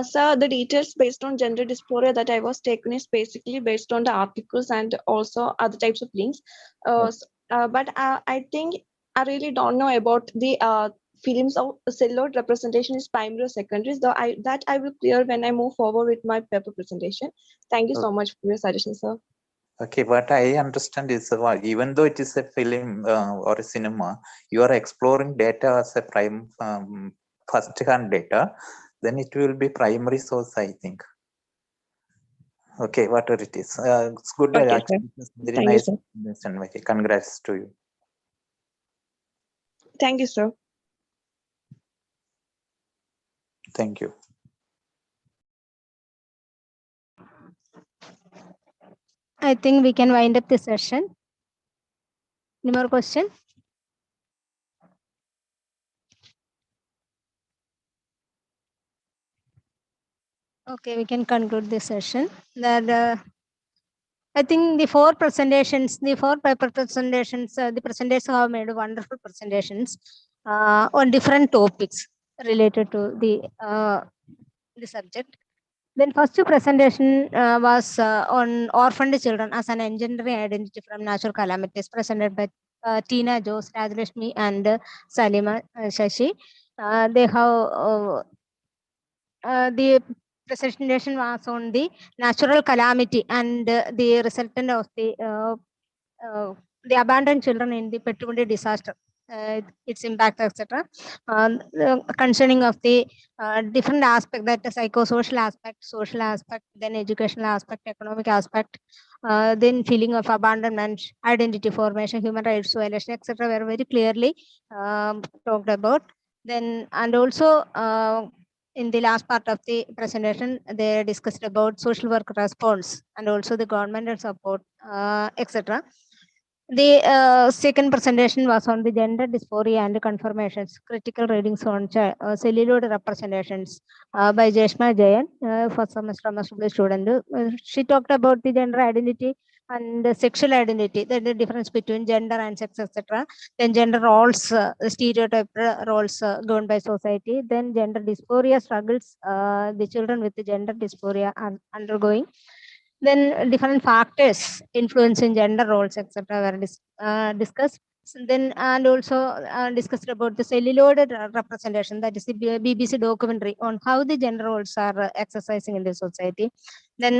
Sir, the details based on gender dysphoria that I was taken is basically based on the articles and also other types of links. But I think I really don't know about the films of celluloid representation is primary or secondary. So I will clear when I move forward with my paper presentation. Thank you so much for your suggestion, sir. Okay, what I understand is even though it is a film or a cinema, you are exploring data as a first-hand data, then it will be primary source, I think. Okay, whatever it is. It's good. Okay, Actually, it's very thank nice. you, Okay, congrats to you. Thank you, sir. Thank you. I think we can wind up the session. Any more question? Okay, we can conclude this session. That I think the four presentations, the four paper presentations, the presenters have made wonderful presentations on different topics related to the subject. Then first presentation was on orphaned children as an engendering identity from natural calamities, presented by Tina Jose, Rajlashmi, and Salima Shashi. They have the presentation was on the natural calamity and the resultant of the abandoned children in the Petrundi disaster, its impact, etc. Concerning of the different aspect, that the psychosocial aspect, social aspect, then educational aspect, economic aspect, then feeling of abandonment, identity formation, human rights violation, etc. were very clearly talked about. Then and also in the last part of the presentation, they discussed about social work response and also the governmental support, etc. The second presentation was on the gender dysphoria and confirmations, critical readings on celluloid representations by Jeshma Jayan, first semester MSW student. She talked about the gender identity and the sexual identity, the difference between gender and sex, etc. Then gender roles, stereotype roles governed by society. Then gender dysphoria struggles the children with the gender dysphoria are undergoing. Then different factors influencing gender roles, etc., were discussed. Then and also discussed about the celluloid representation, that is the BBC documentary on how the gender roles are exercising in the society. Then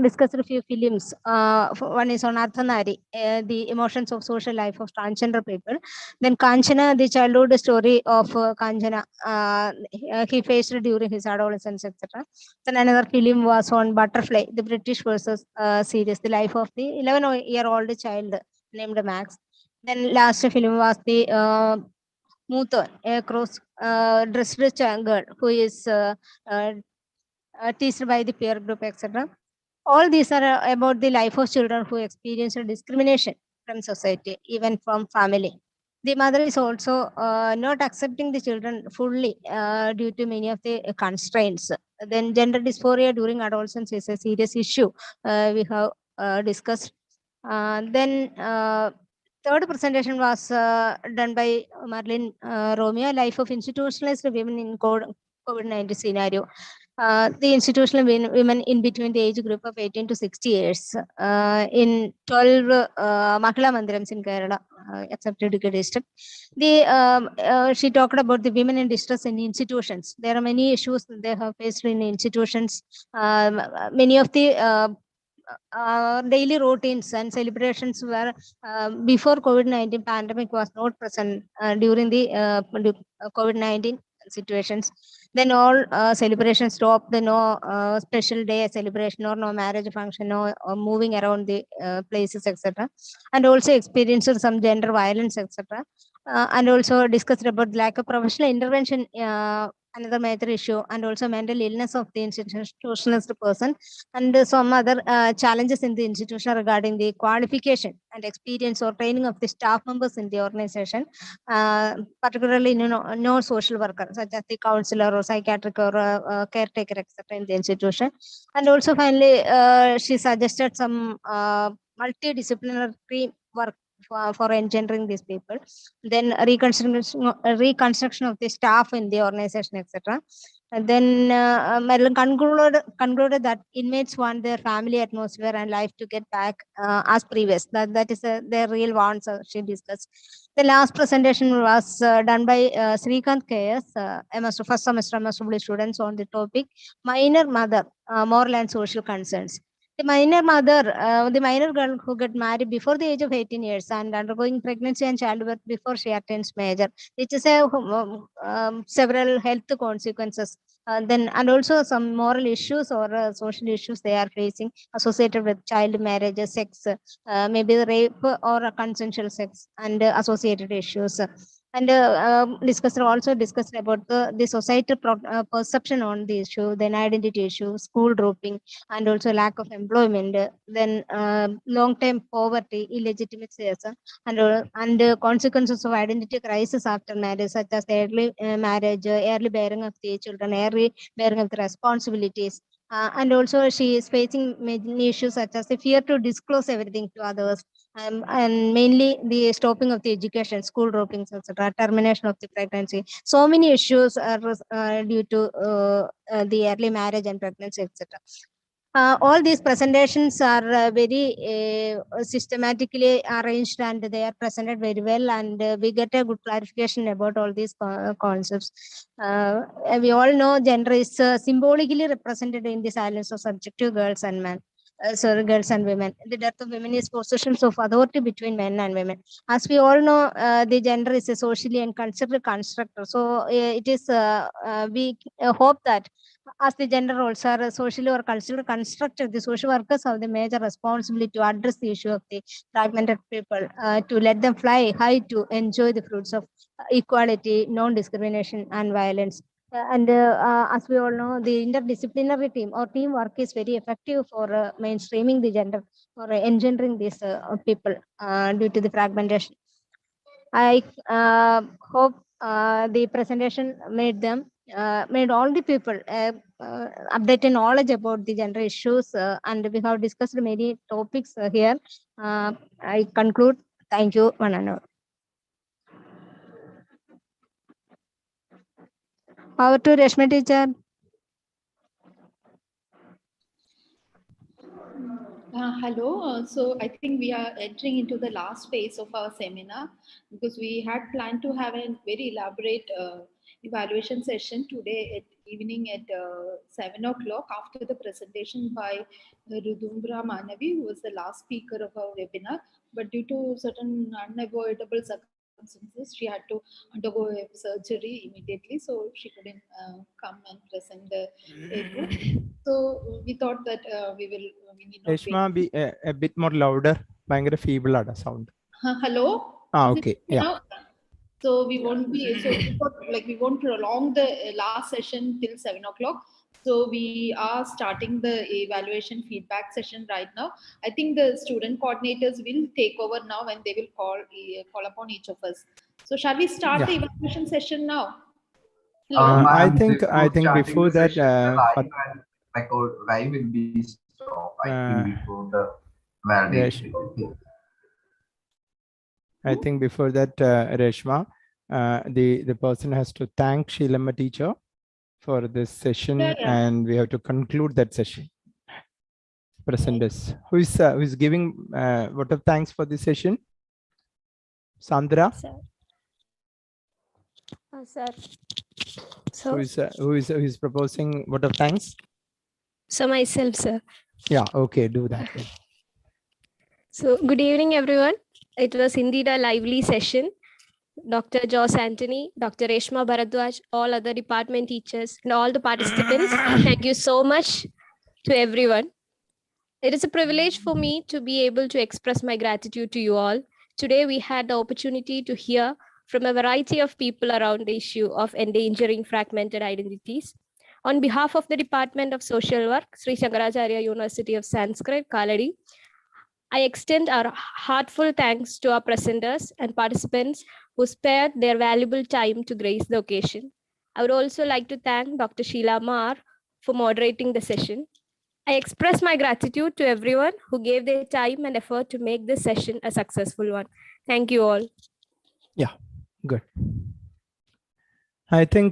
discussed a few films. One is on Arthanari, the emotions of social life of transgender people. Then Kanchana, the childhood story of Kanchana, he faced during his adolescence, etc. Then another film was on Butterfly, the British versus series, the life of the 11-year-old child named Max. Then last film was the Muthon, a cross-dressed girl who is teased by the peer group, etc. All these are about the life of children who experience discrimination from society, even from family. The mother is also not accepting the children fully due to many of the constraints. Then gender dysphoria during adolescence is a serious issue we have discussed. Then third presentation was done by Marlene Romeo, Life of Institutionalized Women in COVID-19 scenario. The institutional women in between the age group of 18 to 60 years in 12 Mahila Mandirams in Kerala, except Idukki district. She talked about the women in distress in institutions. There are many issues they have faced in institutions. Many of the daily routines and celebrations were before COVID-19 pandemic was not present during the COVID-19 situations. Then all celebrations stopped. No special day celebration or no marriage function or moving around the places, etc. And also experienced some gender violence, etc. And also discussed about lack of professional intervention, another major issue, and also mental illness of the institutionalist person, and some other challenges in the institution regarding the qualification and experience or training of the staff members in the organization, particularly no social worker such as the counselor or psychiatric or caretaker, etc. in the institution. And also finally she suggested some multidisciplinary work for engendering these people. Then reconstruction of the staff in the organization, etc. And then Madeline concluded that inmates want their family atmosphere and life to get back as previous. That is their real wants, she discussed. The last presentation was done by Srikanth KS, first semester MSW students, on the topic minor mother, moral and social concerns. The minor girl who got married before the age of 18 years and undergoing pregnancy and childbirth before she attains major, which is several health consequences. Then and also some moral issues or social issues they are facing associated with child marriage, sex, maybe rape or consensual sex, and associated issues. And discussed about the societal perception on the issue, then identity issue, school dropping, and also lack of employment, then long-term poverty, illegitimacy, and consequences of identity crisis after marriage, such as the early marriage, early bearing of the children, early bearing of the responsibilities. And also she is facing many issues such as the fear to disclose everything to others, and mainly the stopping of the education, school droppings, etc., termination of the pregnancy. So many issues are due to the early marriage and pregnancy, etc. All these presentations are very systematically arranged, and they are presented very well, and we get a good clarification about all these concepts. We all know gender is symbolically represented in the silence of subjective girls and men. Girls and women. The death of women is positions of authority between men and women. As we all know, the gender is a socially and cultural construct. So it is we hope that as the gender roles are socially or culturally constructed, the social workers have the major responsibility to address the issue of the fragmented people, to let them fly high, to enjoy the fruits of equality, non-discrimination, and violence. And as we all know, the interdisciplinary team or teamwork is very effective for mainstreaming the gender or engendering these people due to the fragmentation. I hope the presentation made all the people updated knowledge about the gender issues, and we have discussed many topics here. I conclude. Thank you, one and all. Over to Reshma teacher. Hello. So I think we are entering into the last phase of our seminar because we had planned to have a very elaborate evaluation session today at evening at 7 o'clock after the presentation by Rudumbra Manavi, who was the last speaker of our webinar. But due to certain unavoidable circumstances, she had to undergo a surgery immediately, so she couldn't come and present the paper. So we thought that we need not Reshma, be a bit more louder. Bangara feeble ada sound. Hello. Okay. Yeah. Now? So we won't be. So we won't prolong the last session till 7 o'clock. So we are starting the evaluation feedback session right now. I think the student coordinators will take over now and they will call upon each of us. So shall we start the evaluation session now? I think before that, live will be stopped. I think before the validation. I think before that, Reshma, the person has to thank Sheelama teacher for this session, and we have to conclude that session. Presenters, who is giving vote of thanks for this session? Sandra. Sir. Sir. So Who is proposing vote of thanks? So myself, sir. Yeah. Okay. Do that. So good evening, everyone. It was indeed a lively session. Dr. Joss Anthony, Dr. Reshma Bharadwaj, all other department teachers, and all the participants. Thank you so much to everyone. It is a privilege for me to be able to express my gratitude to you all. Today, we had the opportunity to hear from a variety of people around the issue of endangering fragmented identities. On behalf of the Department of Social Work, Sri Shankaracharya University of Sanskrit, Kaladi, I extend our heartfelt thanks to our presenters and participants who spared their valuable time to grace the occasion. I would also like to thank Dr. Sheila Mar for moderating the session. I express my gratitude to everyone who gave their time and effort to make this session a successful one. Thank you all. Yeah, good. I think